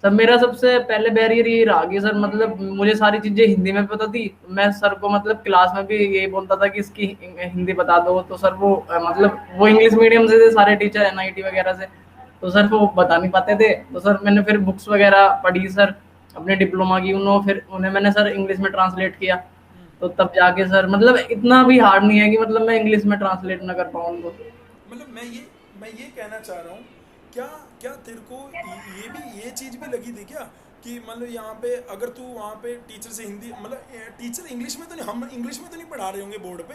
सर मेरा सबसे पहले बैरियर ये रहा कि सर मतलब मुझे सारी चीजें हिंदी में पता थी। मैं सर को मतलब क्लास में भी यही बोलता था कि इसकी हिंदी बता दो, तो सर वो मतलब वो इंग्लिश मीडियम से थे सारे टीचर, एनआईटी वगैरह से, तो सर वो बता नहीं पाते थे। तो सर मैंने फिर बुक्स वगैरह पढ़ी सर अपने डिप्लोमा की, फिर उन्हें मैंने सर इंग्लिश में ट्रांसलेट किया। तो तब जाके सर मतलब इतना भी हार्ड नहीं है कि मतलब मैं इंग्लिश में ट्रांसलेट ना कर पाऊँ उनको। मतलब मैं ये कहना चाह रहा हूँ, क्या क्या तेरे को ये चीज़ भी लगी थी क्या कि मतलब यहाँ पे अगर तू वहाँ पे टीचर से हिंदी, मतलब टीचर इंग्लिश में तो नहीं, हम इंग्लिश में तो नहीं पढ़ा रहे होंगे बोर्ड पे,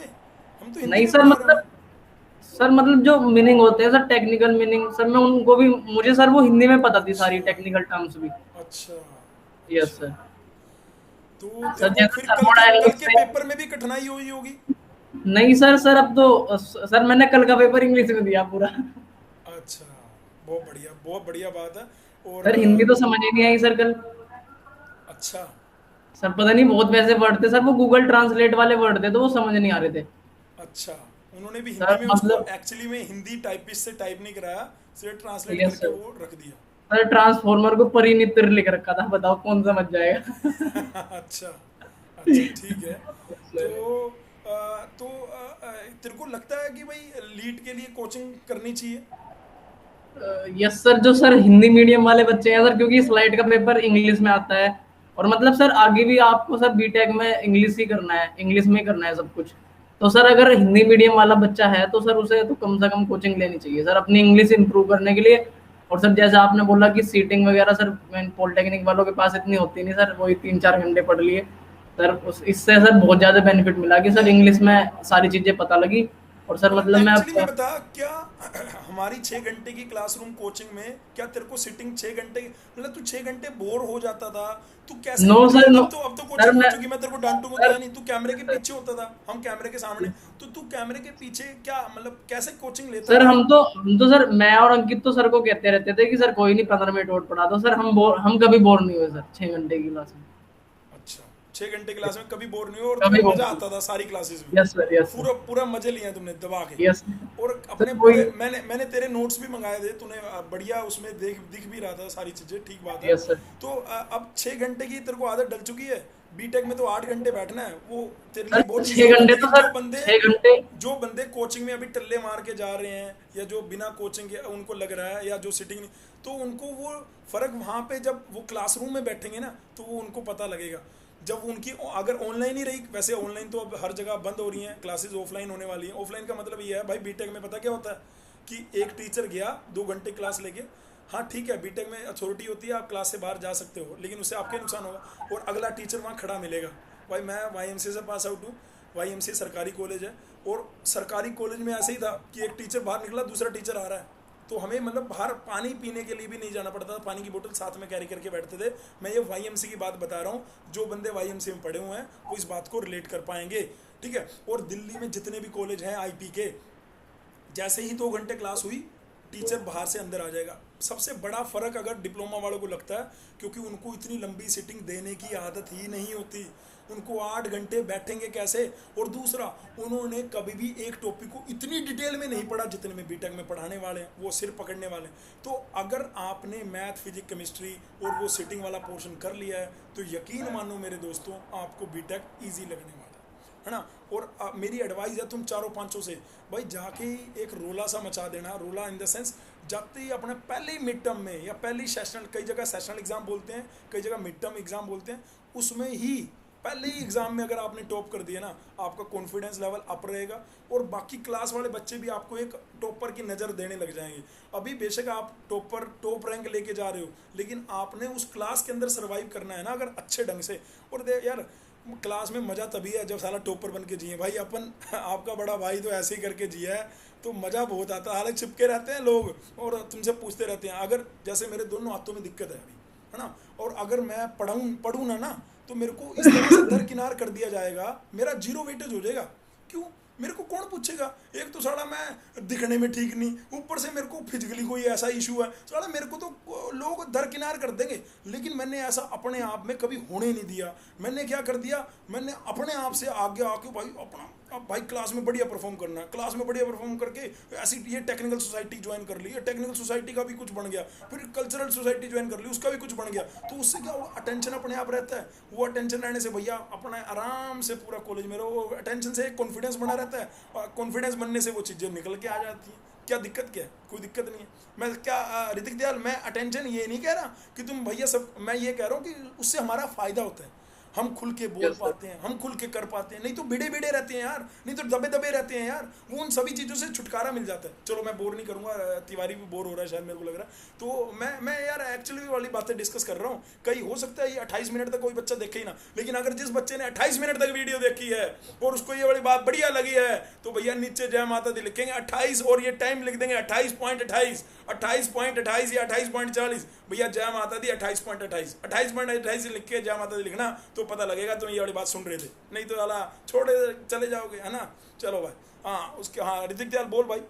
हम तो हिंदी नहीं में सर पढ़ा रहे मतलब, होंगे। सर मतलब जो मीनिंग होते हैं सर, टेक्निकल मीनिंग सर, मैं उनको भी, मुझे सर वो हिंदी में पता थी सारी अच्छा टेक्निकल टर्म्स भी। अच्छा यस अच्छा। सर। तो सर तेरे को जैसे फिर कल थर्मोडायनामिक्स के में, पेपर में भी कठिनाई हुई होगी? नहीं सर, सर अब तो सर मैंने कल का पेपर इंग्लिश में दिया पूरा। अच्छा, बहुत बढ़िया बात है। और सर हिंदी तो समझ ही नहीं आई सर कल। अच्छा सर पता नहीं बहुत वैसे वर्ड थे सर, वो गूगल ट्रांसलेट वाले वर्ड थे, तो वो समझ नहीं आ रहे थे अच्छा, उन्होंने भी हिंदी सर। में उसको मतलब एक्चुअली में हिंदी टाइपिस्ट से टाइप नहीं कराया, सिर्फ ट्रांसलेट यस करके सर। वो रख दिया। सर ट्रांसफॉर्मर को परिनित्र लिख रखा था, बताओ कौन समझ जाएगा। अच्छा अच्छा, ठीक है। तो तेरे को लगता है कि भाई लीड के लिए कोचिंग करनी चाहिए? Yes sir. जो सर हिंदी मीडियम वाले बच्चे हैं सर, क्योंकि स्लाइड का पेपर इंग्लिश में आता है, और मतलब सर आगे भी आपको सर बीटेक में इंग्लिश ही करना है, इंग्लिश में ही करना है सब कुछ। तो सर अगर हिंदी मीडियम वाला बच्चा है तो सर उसे तो कम से कम कोचिंग लेनी चाहिए सर अपनी इंग्लिश इंप्रूव करने के लिए। और सर जैसे आपने बोला कि सीटिंग वगैरह सर पॉलिटेक्निक वालों के पास इतनी होती नहीं सर, वही 3-4 घंटे पढ़ लिए सर। इससे सर बहुत ज्यादा बेनिफिट मिला कि सर इंग्लिश में सारी चीजें पता लगी। और सर मतलब मैं एक्चुअली में बता क्या हमारी 6 घंटे की क्लासरूम कोचिंग में क्या तेरे को सिटिंग 6 घंटे मतलब तू 6 घंटे बोर हो जाता था? तू कैसे नो सर, नो अब तो सर। कोचिंग हो मैं चुकी, मैं तेरे को डांटूंगा तो सर है नहीं, तू कैमरे के पीछे होता था, हम कैमरे के सामने, तो तू कैमरे के पीछे क्या मतलब कैसे कोचिंग लेता सर था? हम तो सर मैं और अंकित तो सर को कहते रहते थे कि सर कोई नहीं 15 मिनट और पढ़ा दो सर, हम कभी बोर नहीं हुए सर 6 घंटे की क्लास में। अच्छा, 6 घंटे क्लास में कभी बोर नहीं हुआ और कभी तुम्हें बोर मजा नहीं। आता था सारी क्लासेस में? यस सर, यस सर, पूरा पूरा मजे लिए हैं तुमने दबा के? यस और सर। अपने कोई पूरे मैंने तेरे नोट्स भी मंगाए थे, तूने बढ़िया उसमें दिख भी रहा था सारी चीजें, ठीक बात है। Yes sir. तो अब 6 घंटे की तेरे को आदत डल चुकी है। बीटेक में तो 8 घंटे बैठना है, वो तेरे लिए सर बहुत ईजी छह होगा। घंटे तो लेकिन सर 6 घंटे। जो बंदे कोचिंग में अभी टल्ले मार के जा रहे हैं या जो बिना कोचिंग के उनको लग रहा है या जो सिटिंग नहीं, तो उनको वो फर्क वहाँ पे जब वो क्लासरूम में बैठेंगे ना तो वो उनको पता लगेगा। जब उनकी अगर ऑनलाइन ही रही, वैसे ऑनलाइन तो अब हर जगह बंद हो रही हैं क्लासेस, ऑफलाइन होने वाली हैं। ऑफलाइन का मतलब ये है भाई, बीटेक में पता क्या होता है कि एक टीचर गया 2 घंटे क्लास लेके, हाँ ठीक है बीटेक में अथॉरिटी होती है, आप क्लास से बाहर जा सकते हो, लेकिन उससे आपके नुकसान होगा और अगला टीचर वहाँ खड़ा मिलेगा। भाई मैं वाईएमसीए से पास आउट हूँ, वाईएमसीए सरकारी कॉलेज है, और सरकारी कॉलेज में ऐसे ही था कि एक टीचर बाहर निकला, दूसरा टीचर आ रहा है, तो हमें मतलब बाहर पानी पीने के लिए भी नहीं जाना पड़ता था, पानी की बोतल साथ में कैरी करके बैठते थे। मैं ये वाईएमसी की बात बता रहा हूँ, जो बंदे वाईएमसी में पढ़े हुए हैं वो इस बात को रिलेट कर पाएंगे, ठीक है। और दिल्ली में जितने भी कॉलेज हैं आईपी के, जैसे ही 2 घंटे क्लास हुई टीचर बाहर से अंदर आ जाएगा। सबसे बड़ा फर्क अगर डिप्लोमा वालों को लगता है, क्योंकि उनको इतनी लंबी सिटिंग देने की आदत ही नहीं होती, उनको 8 घंटे बैठेंगे कैसे। और दूसरा, उन्होंने कभी भी एक टॉपिक को इतनी डिटेल में नहीं पढ़ा जितने में बीटेक में पढ़ाने वाले हैं, वो सिर पकड़ने वाले हैं। तो अगर आपने मैथ फिजिक्स केमिस्ट्री और वो सिटिंग वाला पोर्शन कर लिया है तो यकीन मानो मेरे दोस्तों, आपको बीटेक ईजी लगने वाला है ना। और मेरी एडवाइस है तुम चारों पांचों से, भाई जाके ही एक रोला सा मचा देना। रोला इन द सेंस, जाते ही अपने पहले ही मिड टर्म में या पहली सेशनल, कई जगह सेशनल एग्जाम बोलते हैं, कई जगह मिड टर्म एग्जाम बोलते हैं, उसमें ही पहले ही एग्जाम में अगर आपने टॉप कर दिया ना, आपका कॉन्फिडेंस लेवल अप रहेगा और बाकी क्लास वाले बच्चे भी आपको एक टॉपर की नज़र देने लग जाएंगे। अभी बेशक आप टॉप रैंक लेके जा रहे हो, लेकिन आपने उस क्लास के अंदर सर्वाइव करना है ना अगर अच्छे ढंग से। और यार क्लास में मज़ा तभी है जब साला टॉपर बन के जिए। भाई अपन आपका बड़ा भाई तो ऐसे ही करके जिया है, तो मज़ा बहुत आता है। हालांकि चिपके रहते हैं लोग और तुमसे पूछते रहते हैं, अगर जैसे मेरे दोनों हाथों में दिक्कत है अभी, है ना, और अगर मैं पढ़ूँ ना तो मेरे को इस तरह से दरकिनार कर दिया जाएगा, मेरा 0 वेटेज हो जाएगा। क्यों? मेरे को कौन पूछेगा? एक तो साला मैं दिखने में ठीक नहीं, ऊपर से मेरे को फिजिकली कोई ऐसा इशू है, साला मेरे को तो लोग दरकिनार कर देंगे। लेकिन मैंने ऐसा अपने आप में कभी होने नहीं दिया। मैंने क्या कर दिया, मैंने अपने आप से आगे आके भाई अपना, अब भाई क्लास में बढ़िया परफॉर्म करना है, क्लास में बढ़िया परफॉर्म करके ऐसी ये टेक्निकल सोसाइटी ज्वाइन कर ली, टेक्निकल सोसाइटी का भी कुछ बन गया, फिर कल्चरल सोसाइटी ज्वाइन कर ली, उसका भी कुछ बन गया। तो उससे क्या होगा, अटेंशन अपने आप रहता है। वो अटेंशन रहने से भैया अपना आराम से पूरा कॉलेज में रहो, अटेंशन से कॉन्फिडेंस बना रहता है, और कॉन्फिडेंस बनने से वो चीज़ें निकल के आ जाती हैं। क्या दिक्कत क्या है? कोई दिक्कत नहीं है। मैं क्या ऋतिक दयाल, मैं अटेंशन ये नहीं कह रहा कि तुम भैया सब, मैं ये कह रहा हूँ कि उससे हमारा फायदा होता है, हम खुल के बोल यस सर। पाते हैं, हम खुल के कर पाते हैं। नहीं तो बिड़े बिड़े रहते हैं यार, नहीं तो दबे दबे रहते हैं यार, वो उन सभी चीज़ों से छुटकारा मिल जाता है। चलो मैं बोर नहीं करूंगा, तिवारी भी बोर हो रहा है शायद, मेरे को लग रहा है। तो मैं यार एक्चुअली वाली बातें डिस्कस कर रहा हूँ। कहीं हो सकता है ये 28 मिनट तक कोई बच्चा देखे ही ना, लेकिन अगर जिस बच्चे ने 28 मिनट तक वीडियो देखी है और उसको ये वाली बात बढ़िया लगी है, तो भैया नीचे जय माता दी लिखेंगे 28 और ये टाइम लिख देंगे 28.28, 28.28 या 28.40, भैया जय माता दी 28.28, 28.28 लिख के जय माता दी लिखना, तो पता लगेगा तुम ये वाली बात सुन रहे थे। नहीं तो साला छोड़े चले जाओगे, है ना। चलो भाई, हाँ उसके, हाँ ऋतिक दयाल बोल भाई।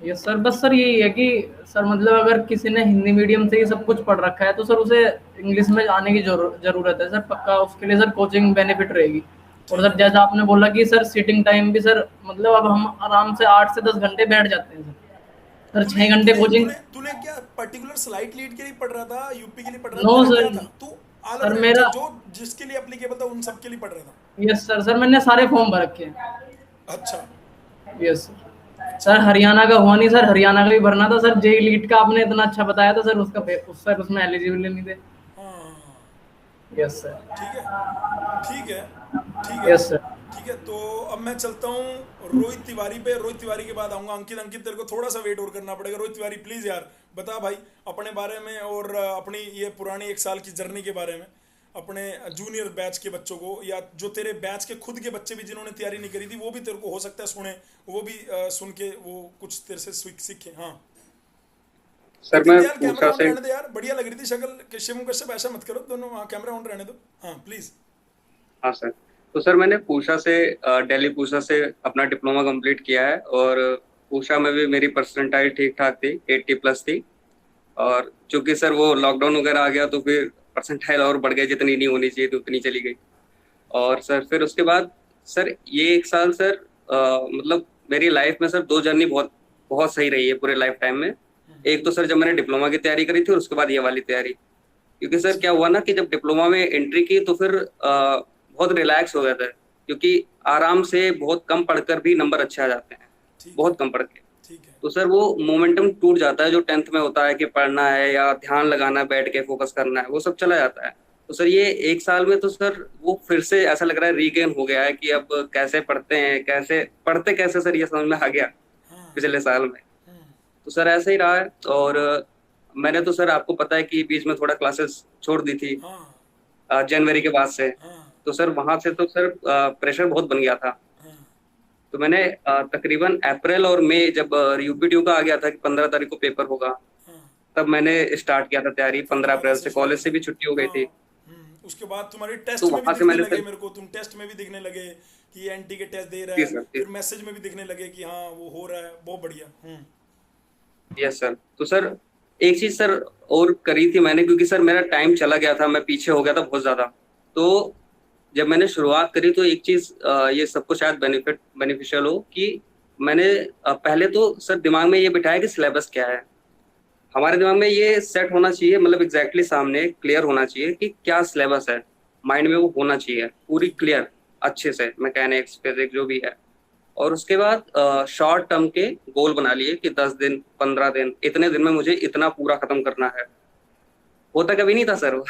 यस सर, बस सर यही है कि सर मतलब अगर किसी ने हिंदी मीडियम से ये सब कुछ पढ़ रखा है तो सर उसे इंग्लिश में आने की जरूरत है सर, पक्का उसके लिए सर कोचिंग बेनिफिट रहेगी। और सर जैसा आपने बोला कि सर सीटिंग टाइम भी सर मतलब अब हम आराम से 8 से 10 घंटे बैठ जाते हैं सर 6 घंटे कोचिंग। तूने क्या पर्टिकुलर स्लाइड लीड के लिए पढ़ रहा था, यूपी के लिए पढ़ रहा नो था, सर, क्या था तू? सर मेरा, जो जिसके लिए एप्लीकेबल था उन सब के लिए पढ़ रहा था? यस सर, सर मैंने सारे फॉर्म भर रखे हैं। अच्छा यस सर। सर हरियाणा का हुआ नहीं सर, हरियाणा का भी भरना था सर। जेई लीड का आपने इतना अच्छा बताया था सर, सर उसमें एलिजिबल नहीं थे। हाँ, यस सर। ठीक है ठीक है ठीक है। Yes sir. ठीक है, तो अब मैं चलता हूँ रोहित तिवारी पे। रोहित तिवारी के बाद आऊंगा अंकित। अंकित तेरे को थोड़ा सा वेट और करना पड़ेगा। रोहित तिवारी प्लीज यार बता भाई अपने बारे में और अपनी ये पुरानी 1 साल की जर्नी के बारे में, अपने जूनियर बैच के बच्चों को, या जो तेरे बैच के खुद के बच्चे भी जिन्होंने तैयारी नहीं करी थी वो भी तेरे को हो सकता है सुने, वो भी सुन के वो कुछ तेरे से सीखे। हाँ सर अंकित मैं यार कैमरा पूछा ऑन से रहने दे यार, बढ़िया लग रही थी शक्ल। शिवम कश्यप ऐसा मत करो दोनों, हाँ कैमरा ऑन रहने दो। हाँ प्लीज। हाँ सर, तो सर मैंने पूषा से दिल्ली पूषा से अपना डिप्लोमा कंप्लीट किया है, और पूषा में भी मेरी परसेंटाइल ठीक ठाक थी, 80+ थी। और चूंकि सर वो लॉकडाउन वगैरह आ गया तो फिर परसेंटाइल और बढ़ गई, जितनी नहीं होनी चाहिए थी उतनी चली गई। और सर फिर उसके बाद सर ये 1 साल सर मतलब मेरी लाइफ में सर 2 जर्नी बहुत बहुत सही रही है पूरे लाइफ टाइम में। एक तो सर जब मैंने डिप्लोमा की तैयारी करी थी, और उसके बाद ये वाली तैयारी। क्योंकि सर क्या हुआ ना कि जब डिप्लोमा में एंट्री की तो फिर बहुत रिलैक्स हो गया था, क्योंकि आराम से बहुत कम पढ़कर भी नंबर अच्छे आ जाते हैं, ठीक है बहुत कम पढ़ के। ठीक है। तो सर वो मोमेंटम टूट जाता है जो 10th में होता है कि पढ़ना है या ध्यान लगाना है, बैठ के फोकस करना है, वो सब चला जाता है। तो सर ये 1 साल में तो सर वो फिर से ऐसा लग रहा है रीगेन हो गया है कि अब कैसे पढ़ते हैं, कैसे पढ़ते कैसे सर, ये समझ में आ गया हाँ। पिछले साल में। हम्म, तो सर ऐसा ही रहा है। और मैंने तो सर आपको पता है कि बीच में थोड़ा क्लासेस छोड़ दी थी हाँ जनवरी के बाद से। हाँ तो सर वहां से तो सर प्रेशर बहुत बन गया था। हाँ तो मैंने तकरीबन अप्रैल और मई, जब यूपीट्यू का आ गया था कि 15 तारीख को पेपर होगा, हाँ। तब मैंने स्टार्ट किया था तैयारी। 15 दोबारा अप्रैल से से कॉलेज से शुरू। भी छुट्टी हो गई हाँ। थी। उसके बाद तुम्हारे तो टेस्ट में भी वहां से दिखने मैंने लगे फिर, मेरे को, तुम टेस्ट में भी दिखने लगे कि एनटी के टेस्ट दे रहा जी है, सर, जी फिर मैसेज में भी दिखने लगे कि हाँ वो हो रहा है, बहुत बढ़िया। Yes sir. तो सर एक चीज सर और करी थी मैंने, क्योंकि सर मेरा टाइम चला गया था, मैं पीछे हो गया था बहुत ज्यादा। तो जब मैंने शुरुआत करी तो एक चीज ये सबको शायद बेनिफिशियल हो कि मैंने पहले तो सर दिमाग में ये बिठाया कि सिलेबस क्या है। हमारे दिमाग में ये सेट होना चाहिए, मतलब एग्जैक्टली सामने क्लियर होना चाहिए कि क्या सिलेबस है, माइंड में वो होना चाहिए पूरी क्लियर, अच्छे से, मैकेनिक्स फिजिक्स जो भी है। और उसके बाद शॉर्ट टर्म के गोल बना लिए कि 10 दिन 15 दिन, इतने दिन में मुझे इतना पूरा खत्म करना है। होता कभी नहीं था सर वो,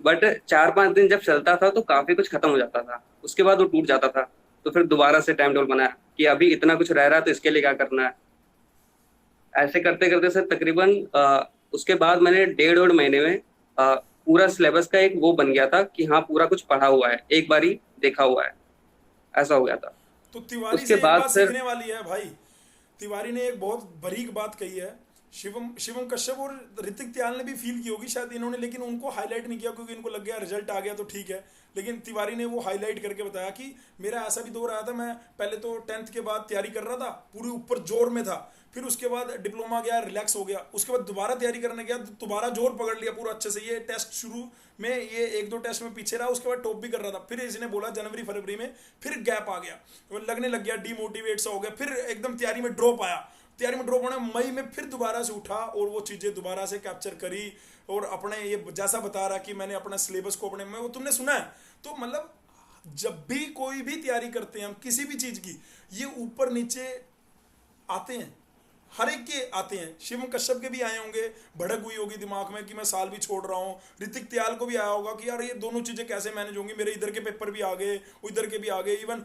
बट 4-5 दिन जब चलता था तो काफी कुछ खत्म हो जाता था, उसके बाद वो टूट जाता था। तो फिर दोबारा से टाइम टेबल बनाया कि अभी इतना कुछ रह रहा है तो इसके लिए क्या करना है। ऐसे करते करते सर तकरीबन उसके बाद मैंने 1.5 महीने में पूरा सिलेबस का एक वो बन गया था कि हाँ पूरा कुछ पढ़ा हुआ है, एक बारी देखा हुआ है, ऐसा हो गया था। तो तिवारी उसके से एक बाद बात सर, सीखने वाली है भाई। तिवारी ने एक बहुत बारीक बात कही है। शिवम शिवम कश्यप और ऋतिक त्याल ने भी फील की होगी शायद इन्होंने, लेकिन उनको हाईलाइट नहीं किया क्योंकि इनको लग गया रिजल्ट आ गया तो ठीक है। लेकिन तिवारी ने वो हाईलाइट करके बताया कि मेरा ऐसा भी दौर आया था, मैं पहले तो 10th के बाद तैयारी कर रहा था, पूरी ऊपर जोर में था, फिर उसके बाद डिप्लोमा गया, रिलैक्स हो गया, उसके बाद दोबारा तैयारी करने गया, दोबारा जोर पकड़ लिया पूरा अच्छे से। ये टेस्ट शुरू में ये 1-2 टेस्ट में पीछे रहा, उसके बाद टॉप भी कर रहा था, फिर इसने बोला जनवरी फरवरी में फिर गैप आ गया, लगने लग गया डीमोटिवेट सा हो गया, फिर एकदम तैयारी में ड्रॉप आया। तैयारी में ड्रॉप होने मई में फिर दोबारा से उठा और वो चीज़ें दोबारा से कैप्चर करी, और अपने ये जैसा बता रहा कि मैंने अपना सिलेबस को अपने में, वो तुमने सुना है। तो मतलब जब भी कोई भी तैयारी करते हैं हम किसी भी चीज़ की, ये ऊपर नीचे आते हैं, हर एक के आते हैं। शिवम कश्यप के भी आए होंगे, भड़क हुई होगी दिमाग में कि मैं साल भी छोड़ रहा हूँ। ऋतिक त्याल को भी आया होगा कि यार ये दोनों चीज़ें कैसे मैनेज होंगी, मेरे इधर के पेपर भी आ गए, उधर के भी आ गए। इवन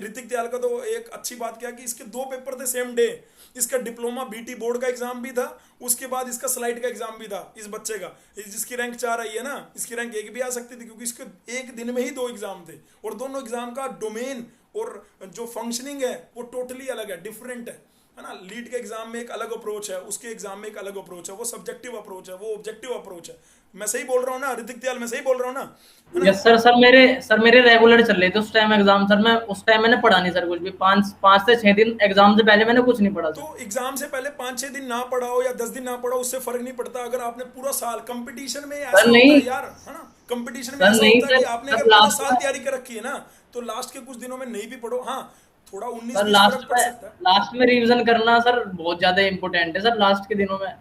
ऋतिक त्याल का तो एक अच्छी बात क्या कि इसके 2 पेपर थे सेम डे। इसका डिप्लोमा बीटी बोर्ड का एग्जाम भी था, उसके बाद इसका स्लाइड का एग्जाम भी था इस बच्चे का, जिसकी रैंक 4 आई है ना, इसकी रैंक 1 भी आ सकती थी क्योंकि इसके एक दिन में ही 2 एग्जाम थे, और दोनों एग्जाम का डोमेन और जो फंक्शनिंग है वो टोटली अलग है, डिफरेंट है ना। लीड के एग्जाम में एक अलग अप्रोच है, उसके एग्जाम में एक अलग अप्रोच है, वो सब्जेक्टिव अप्रोच है, वो ऑब्जेक्टिव अप्रोच है। मैं सही बोल रहा हूँ ना ऋतिक त्याल, मैं सही बोल रहा हूँ ना? Yes sir. सर मेरे रेगुलर चल रहे थे उस टाइम एग्जाम सर। मैं उस टाइम मैंने पढ़ा नहीं सर कुछ भी, 5 से 6 दिन एग्जाम से पहले मैंने कुछ नहीं पढ़ा। तो एग्जाम से पहले 5-6 दिन ना पढ़ाओ या 10 दिन ना पढ़ाओ, उससे फर्क नहीं पड़ता। अगर आपने पूरा साल कंपटीशन में ऐसा होता है यार, है ना, कंपटीशन में ऐसा होता है कि आपने अगर पूरा साल तैयारी कर रखी है ना, तो लास्ट के कुछ दिनों में नहीं भी पढ़ो, हाँ थोड़ा 19-20 फर्क पड़ सकता है। लास्ट में रिवीजन करना सर बहुत ज्यादा इंपॉर्टेंट है सर लास्ट के दिनों में।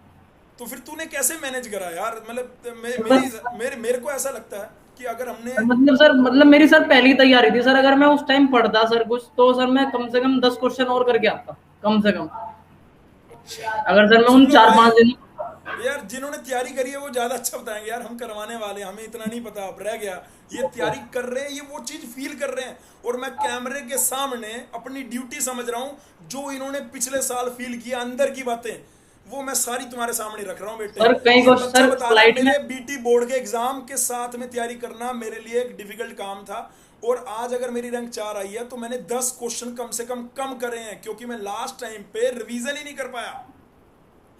तो फिर तूने कैसे मैनेज करा यार? मतलब मेरे को ऐसा लगता है कि अगर हमने मतलब मेरी सर पहली तैयारी थी सर। अगर मैं उस टाइम पढ़ता सर कुछ, तो सर मैं कम से कम 10 क्वेश्चन और करके आता, कम से कम। अगर सर मैं उन 4-5 दिन यार जिन्होंने तैयारी करी है वो ज्यादा अच्छा बताएंगे यार, हम करवाने वाले हैं, हमें इतना नहीं पता, अब रह गया। ये तैयारी कर रहे हैं, ये वो चीज फील कर रहे हैं, और मैं कैमरे के सामने अपनी ड्यूटी समझ रहा हूँ। जो इन्होंने पिछले साल फील किया अंदर की बातें, वो मैं सारी तुम्हारे सामने रख रहा हूँ बेटे। सर कई ये को बच्चा सर बता रहा है, स्लाइड में मेरे बीटी बोर्ड के एग्जाम के साथ में तैयारी करना मेरे लिए एक डिफिकल्ट काम था, और आज अगर मेरी रैंक 4 आई है तो मैंने 10 क्वेश्चन कम से कम करे हैं, क्योंकि मैं लास्ट टाइम पे रिवीजन ही नहीं कर पाया।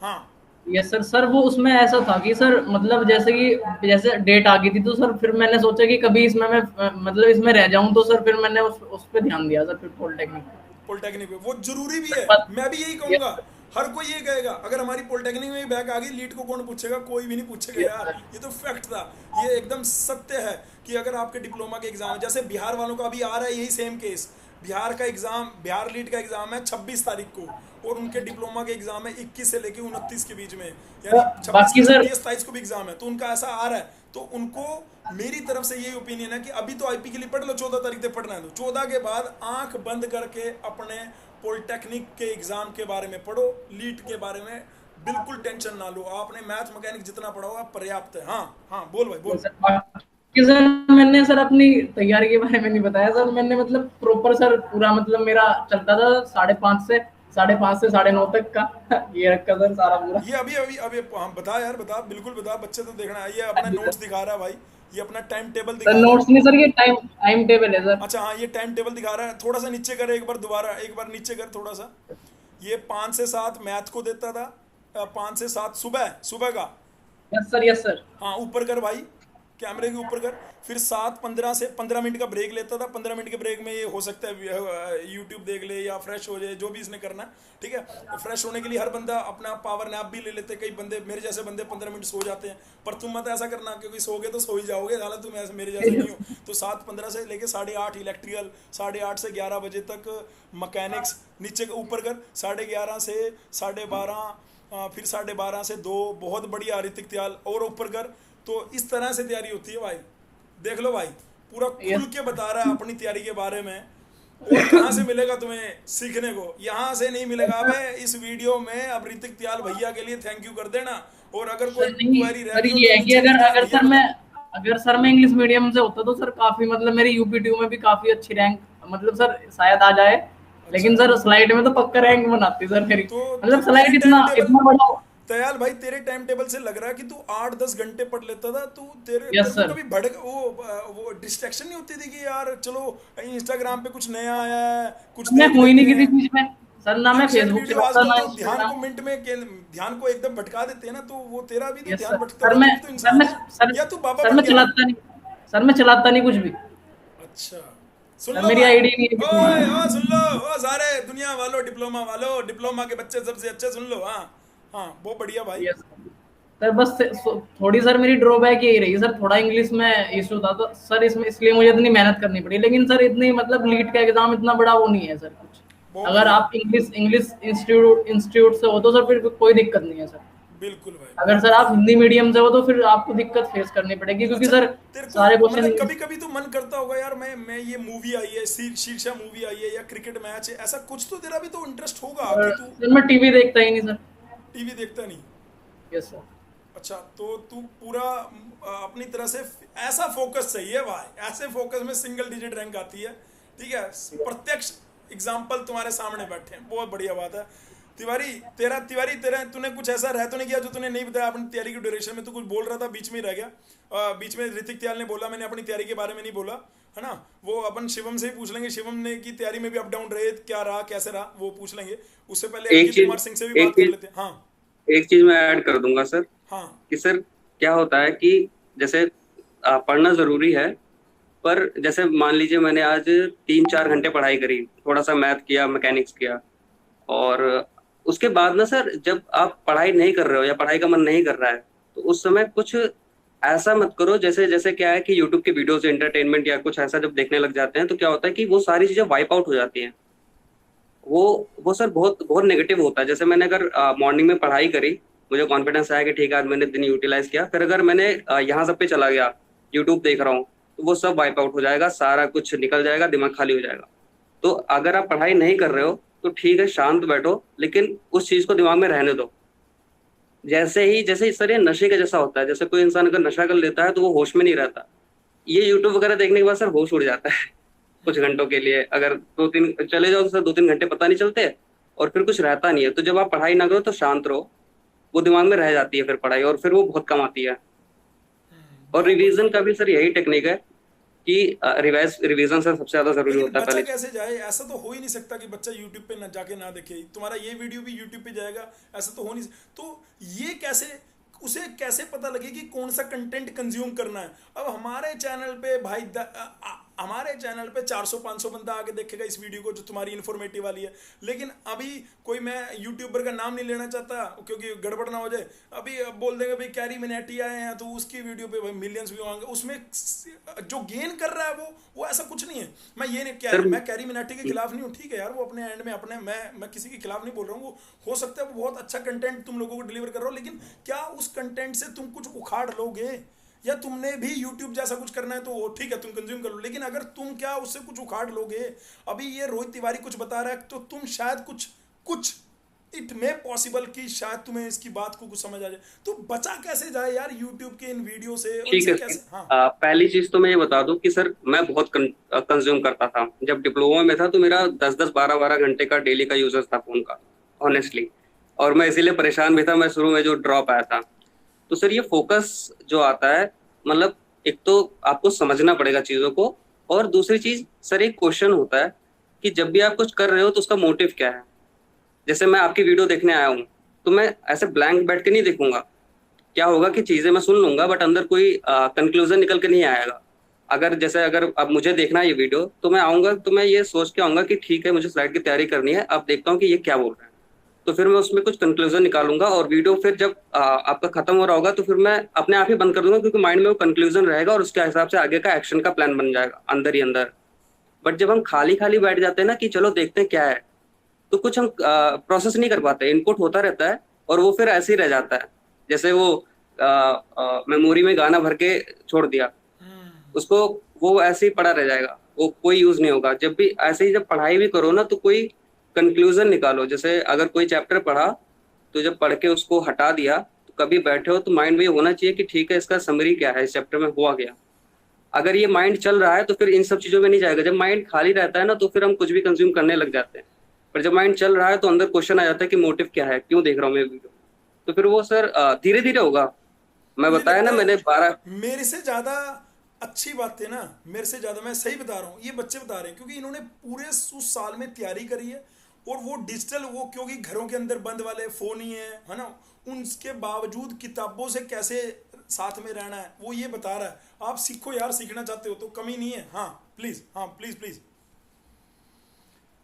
हाँ यस सर। सर वो उसमें ऐसा था कि सर मतलब जैसे डेट आ गई थी, तो सर फिर मैंने सोचा कि कभी इसमें मैं मतलब इसमें रह जाऊं, तो सर फिर मैंने उस पे ध्यान दिया सर, फिर पॉलिटेक्निक पॉलिटेक्निक में वो जरूरी भी है, पर मैं भी यही यस कहूंगा। हर कोई ये कहेगा अगर हमारी पॉलिटेक्निक में बैक आ गई, लीट को कौन पूछेगा, कोई भी नहीं पूछेगा यार, सर। ये तो फैक्ट था। ये एकदम सत्य है कि अगर आपके डिप्लोमा के एग्जाम, जैसे बिहार वालों का अभी आ रहा है यही सेम केस, बिहार का एग्जाम, बिहार लीट का एग्जाम है 26 तारीख को, और उनके डिप्लोमा के एग्जाम है 21 से लेके 29 के बीच में, यानी 26 बाकी के सर 27 को भी एग्जाम है, तो उनका ऐसा आ रहा है। तो उनको मेरी तरफ से यही ओपिनियन है कि अभी तो आईपी के लिए पढ़ लो, 14 तारीख तक पढ़ना है, तो 14 के बाद आंख बंद करके अपने पॉलिटेक्निक के एग्जाम के बारे में पढ़ो, लीट के बारे में बिल्कुल टेंशन ना लो, आपने मैथ मैकेनिक जितना पढ़ा होगा पर्याप्त है। हाँ हाँ बोल भाई बोल। सर बाकी सर मैंने सर अपनी तैयारी के बारे में नहीं बताया सर। मैंने मतलब प्रॉपर सर पूरा मतलब मेरा चलता था 5:30 से 9:30 तक का ये रखा सर सारा पूरा। ये अभी अभी अभी हाँ बता यार, बता बिल्कुल बता, बच्चे तो देखना है। ये अपना नोट्स दिखा रहा है भाई, ये अपना टाइम टेबल दिखा सर रहा है। नोट्स नहीं सर, ये टाइम टेबल है सर। अच्छा हाँ, ये टाइम टेबल दिखा रहा है, थोड़ा सा नीचे कर, एक बार दोबारा, एक बार नीचे कर थोड़ा सा। ये 5 से 7 मैथ को देता था, 5 से 7 सुबह सुबह का। Yes sir yes sir. हाँ ऊपर कर भाई, कैमरे के ऊपर कर। फिर 7:15 से 15 मिनट का ब्रेक लेता था, 15 मिनट के ब्रेक में ये हो सकता है यूट्यूब देख ले या फ्रेश हो जाए, जो भी इसने करना है, ठीक है। फ्रेश होने के लिए हर बंदा अपना पावर नैप भी ले लेते, कई बंदे मेरे जैसे बंदे 15 मिनट सो जाते हैं, पर तुम मत ऐसा करना, क्योंकि सोगे तो सो ही जाओगे, हालांकि तुम ऐसे मेरे जैसे नहीं हो। तो 7:15 से लेके 8:30 इलेक्ट्रिकल, 8:30 से 11 बजे तक मैकेनिक्स, नीचे ऊपर कर 11:30 से 12:30, फिर 12:30 से 2, बहुत बढ़िया ऋतिक त्याल, और ऊपर कर। तो इस तरह से तैयारी होती है भाई, देख लो भाई, पूरा खुल के बता रहा है अपनी तैयारी के बारे में। और कहाँ से मिलेगा तुम्हें सीखने को, यहाँ से नहीं मिलेगा। अबे इस वीडियो में अब ऋतिक त्याल भैया के लिए थैंक यू कर देना, और अगर कोई क्वेरी रह सर रही हो ये है तो कि नीचे अगर सर मैं इंग्लिश मीडियम से होता तो सर काफी मतलब मेरी यूपीटीयू में भी काफी अच्छी रैंक मतलब सर शायद आ जाए, लेकिन सर स्लाइड में तो पक्का रैंक बनाती सर मेरी। तो मतलब तेरे स्लाइड टाइम टेबल, इतना बड़ा। दयाल भाई तेरे टाइम टेबल से लग रहा है कि तू 8-10 घंटे पढ़ लेता था, तू तेरे यस तेरे सर। को कभी भड़क वो डिस्ट्रैक्शन नहीं होती थी कि यार चलो इंस्टाग्राम पे कुछ नया आया है, कुछ मैं देख हुई नहीं लेते किसी हैं। चीज में सर, ना मैं शॉर्ट फेसबुक वीडियो चलाता आजकल ना तो ध्यान को इंस्टाग्राम। मिनट में ध्यान को एकदम भटका देते हैं ना, तो वो तेरा भी तो यस ध्यान सर। भटकता सर होगा, मैं तू भी तो इंसान है, या तू बाबा सर बन मैं गया है? चलाता नहीं सर, मैं चलाता नहीं कुछ भी। अच्छा सुन सर लो मेरी भाई, आईडी नहीं है किसी ओए में। ओ सुन लो, ओ सारे दुनिया वालों, डिप्लोमा वालों, डिप्लोमा के बच्चे सबसे अच्छे सुन लो। हाँ हाँ बहुत बढ़िया भाई। Yes sir. बस थोड़ी सर मेरी ड्रॉबैक यही रही सर, थोड़ा इंग्लिश में इशू था तो सर इसमें इसलिए मुझे इतनी मेहनत करनी पड़ी, लेकिन सर इतनी मतलब लीट का एग्जाम इतना बड़ा वो नहीं है सर कुछ। बहुत अगर बढ़िया, आप इंग्लिश इंस्टीट्यूट से हो तो सर फिर कोई दिक्कत नहीं है सर। बिल्कुल भाई अगर बहुत सर आप बढ़िया। हिंदी मीडियम से हो तो फिर आपको दिक्कत फेस करनी पड़ेगी, क्योंकि अच्छा सर तेरे को सारे क्वेश्चन मतलब इंग्लिश। कभी कभी तो मन करता होगा यार, मैं ये मूवी आई है, शीर्षा मूवी आई है, या क्रिकेट मैच है, ऐसा कुछ तो तेरा भी तो इंटरेस्ट होगा कि तू सर मैं टीवी देखता ही नहीं सर। टीवी देखता नहीं। Yes sir. अच्छा तो तू पूरा अपनी तरह से ऐसा फोकस चाहिए भाई, ऐसे फोकस में सिंगल डिजिट रैंक आती है, ठीक है। प्रत्यक्ष एग्जाम्पल तुम्हारे सामने बैठे हैं, बहुत बढ़िया बात है। तिवारी तेरा तूने कुछ ऐसा रह तो नहीं किया जो तूने नहीं बताया अपनी तैयारी की ड्यूरेशन में? तू कुछ बोल रहा था बीच में ही रह गया, बीच में ऋतिक त्याल ने बोला, मैंने अपनी तैयारी के बारे में नहीं बोला है ना। वो अपन शिवम से ही पूछ लेंगे, शिवम ने की तैयारी में भी अप डाउन रहे, क्या रहा कैसे रहा वो पूछ लेंगे। उससे पहले एक अंकित चीज कुमार सिंह से भी बात कर लेते हैं। हाँ एक चीज मैं ऐड कर दूंगा सर, हाँ कि सर क्या होता है कि जैसे पढ़ना जरूरी है, पर जैसे मान लीजिए मैंने आज 3-4 घंटे पढ़ाई करी, थोड़ा सा मैथ किया, मैकेनिक्स किया, और उसके बाद ना सर जब आप पढ़ाई नहीं कर रहे हो या पढ़ाई का मन नहीं कर रहा है, तो उस समय कुछ ऐसा मत करो। जैसे जैसे क्या है कि यूट्यूब के वीडियोस एंटरटेनमेंट या कुछ ऐसा जब देखने लग जाते हैं, तो क्या होता है कि वो सारी चीजें वाइप आउट हो जाती हैं। वो सर बहुत बहुत नेगेटिव होता है। जैसे मैंने अगर मॉर्निंग में पढ़ाई करी, मुझे कॉन्फिडेंस आया कि ठीक है आज मैंने दिन यूटिलाइज किया, फिर अगर मैंने यहाँ सब पे चला गया, यूट्यूब देख रहा हूँ, तो वो सब वाइप आउट हो जाएगा, सारा कुछ निकल जाएगा, दिमाग खाली हो जाएगा। तो अगर आप पढ़ाई नहीं कर रहे हो तो ठीक है, शांत बैठो, लेकिन उस चीज को दिमाग में रहने दो। जैसे सर ये नशे का जैसा होता है, जैसे कोई इंसान अगर नशा कर लेता है तो वो होश में नहीं रहता। ये यूट्यूब वगैरह देखने के बाद सर होश उड़ जाता है कुछ घंटों के लिए, अगर 2-3 चले जाओ तो सर 2-3 घंटे पता नहीं चलते, और फिर कुछ रहता नहीं है। तो जब आप पढ़ाई ना करो तो शांत रहो, वो दिमाग में रह जाती है फिर पढ़ाई, और फिर वो बहुत कम आती है। और बहुत बढ़िया। रिवीजन का भी सर यही टेक्निक है कि रिवीजन सर सबसे ज्यादा जरूरी लेकिन होता है बच्चा पहले। कैसे जाए? ऐसा तो हो ही नहीं सकता कि बच्चा यूट्यूब पे ना जाके ना देखे, तुम्हारा ये वीडियो भी यूट्यूब पे जाएगा, ऐसा तो हो नहीं। तो ये कैसे, उसे कैसे पता लगे कि कौन सा कंटेंट कंज्यूम करना है? अब हमारे चैनल पे भाई हमारे चैनल पे 400-500 बंदा आके देखेगा इस वीडियो को जो तुम्हारी इन्फॉर्मेटिव वाली है, लेकिन अभी कोई, मैं यूट्यूबर का नाम नहीं लेना चाहता क्योंकि गड़बड़ ना हो जाए, अभी अब बोल देंगे भाई कैरी मिनेटी आए हैं तो उसकी वीडियो पे भाई मिलियंस व्यू आएंगे, उसमें जो गेन कर रहा है वो ऐसा कुछ नहीं है। मैं ये नहीं क्या, सर मैं कैरी मिनेटी के खिलाफ नहीं हूँ, ठीक है यार, वो अपने एंड में अपने, मैं किसी के खिलाफ नहीं बोल रहा हूँ, वो हो सकता है वो बहुत अच्छा कंटेंट तुम लोगों को डिलीवर कर रहा हो, लेकिन क्या उस कंटेंट से तुम कुछ उखाड़ लोगे? या तुमने भी YouTube जैसा कुछ करना है तो वो ठीक है, तुम कंज्यूम कर लो, लेकिन अगर तुम क्या उससे कुछ उखाड़ लोगे? अभी ये रोहित तिवारी कुछ बता रहा है तो तुम शायद कुछ कुछ इट मे पॉसिबल कि शायद तुम्हें इसकी बात को कुछ समझ आ जाए। तो बचा कैसे जाए यार यूट्यूब के इन वीडियो से, ठीक उनसे है कैसे? हाँ। पहली चीज तो मैं ये बता दूं कि सर मैं बहुत कंज्यूम करता था। जब डिप्लोमा में था तो मेरा 10-10 12-12 घंटे का डेली का यूजेस था फोन का, ऑनेस्टली। और मैं इसीलिए परेशान भी था, मैं शुरू में जो ड्रॉप आया था। तो सर ये फोकस जो आता है, मतलब एक तो आपको समझना पड़ेगा चीजों को, और दूसरी चीज सर एक क्वेश्चन होता है कि जब भी आप कुछ कर रहे हो तो उसका मोटिव क्या है। जैसे मैं आपकी वीडियो देखने आया हूँ, तो मैं ऐसे ब्लैंक बैठ के नहीं देखूंगा। क्या होगा कि चीजें मैं सुन लूंगा बट अंदर कोई कंक्लूजन निकल के नहीं आएगा। अगर अब मुझे देखना है ये वीडियो, तो मैं आऊंगा तो मैं ये सोच के आऊंगा कि ठीक है मुझे स्लाइड की तैयारी करनी है, अब देखता हूँ कि ये क्या बोल रहे हैं। तो फिर मैं उसमें कुछ कंक्लूजन निकालूंगा, और वीडियो फिर जब आपका खत्म हो रहा होगा तो फिर मैं अपने आप ही बंद कर दूंगा, क्योंकि माइंड में वो कंक्लूजन रहेगा और उसके हिसाब से आगे का एक्शन का प्लान बन जाएगा अंदर ही अंदर। बट जब हम खाली खाली बैठ जाते हैं ना कि चलो देखते हैं क्या है, तो कुछ हम प्रोसेस नहीं कर पाते, इनपुट होता रहता है और वो फिर ऐसे ही रह जाता है। जैसे वो मेमोरी में गाना भर के छोड़ दिया, उसको वो ऐसे ही पड़ा रह जाएगा, वो कोई यूज नहीं होगा। जब भी ऐसे ही जब पढ़ाई भी करो ना, तो कोई कंक्लूजन निकालो। जैसे अगर कोई चैप्टर पढ़ा, तो जब पढ़ के उसको हटा दिया, तो कभी बैठे हो तो माइंड में ये होना चाहिए कि ठीक है इसका समरी क्या है, इस चैप्टर में हुआ गया। अगर ये माइंड चल रहा है तो फिर इन सब चीजों में नहीं जाएगा। जब माइंड खाली रहता है ना, तो फिर हम कुछ भी कंज्यूम करने लग जाते हैं। पर जब माइंड चल रहा है तो अंदर क्वेश्चन आ जाता है कि मोटिव क्या है, क्यों देख रहा हूँ मैं वीडियो। तो फिर वो सर धीरे धीरे होगा। मैं मुझे बताया ना, लगता मैंने 12। है मेरे से ज्यादा अच्छी बात है ना, मेरे से ज्यादा, मैं सही बता रहा हूँ, ये बच्चे बता रहे हैं क्योंकि इन्होंने पूरे उस साल में तैयारी करी है, और वो डिजिटल, वो क्योंकि घरों के अंदर बंद वाले फोन ही है ना, उनके बावजूद किताबों से कैसे साथ में रहना है वो ये बता रहा है। आप सीखो यार, सीखना चाहते हो तो कमी नहीं है। हाँ प्लीज, हाँ प्लीज प्लीज।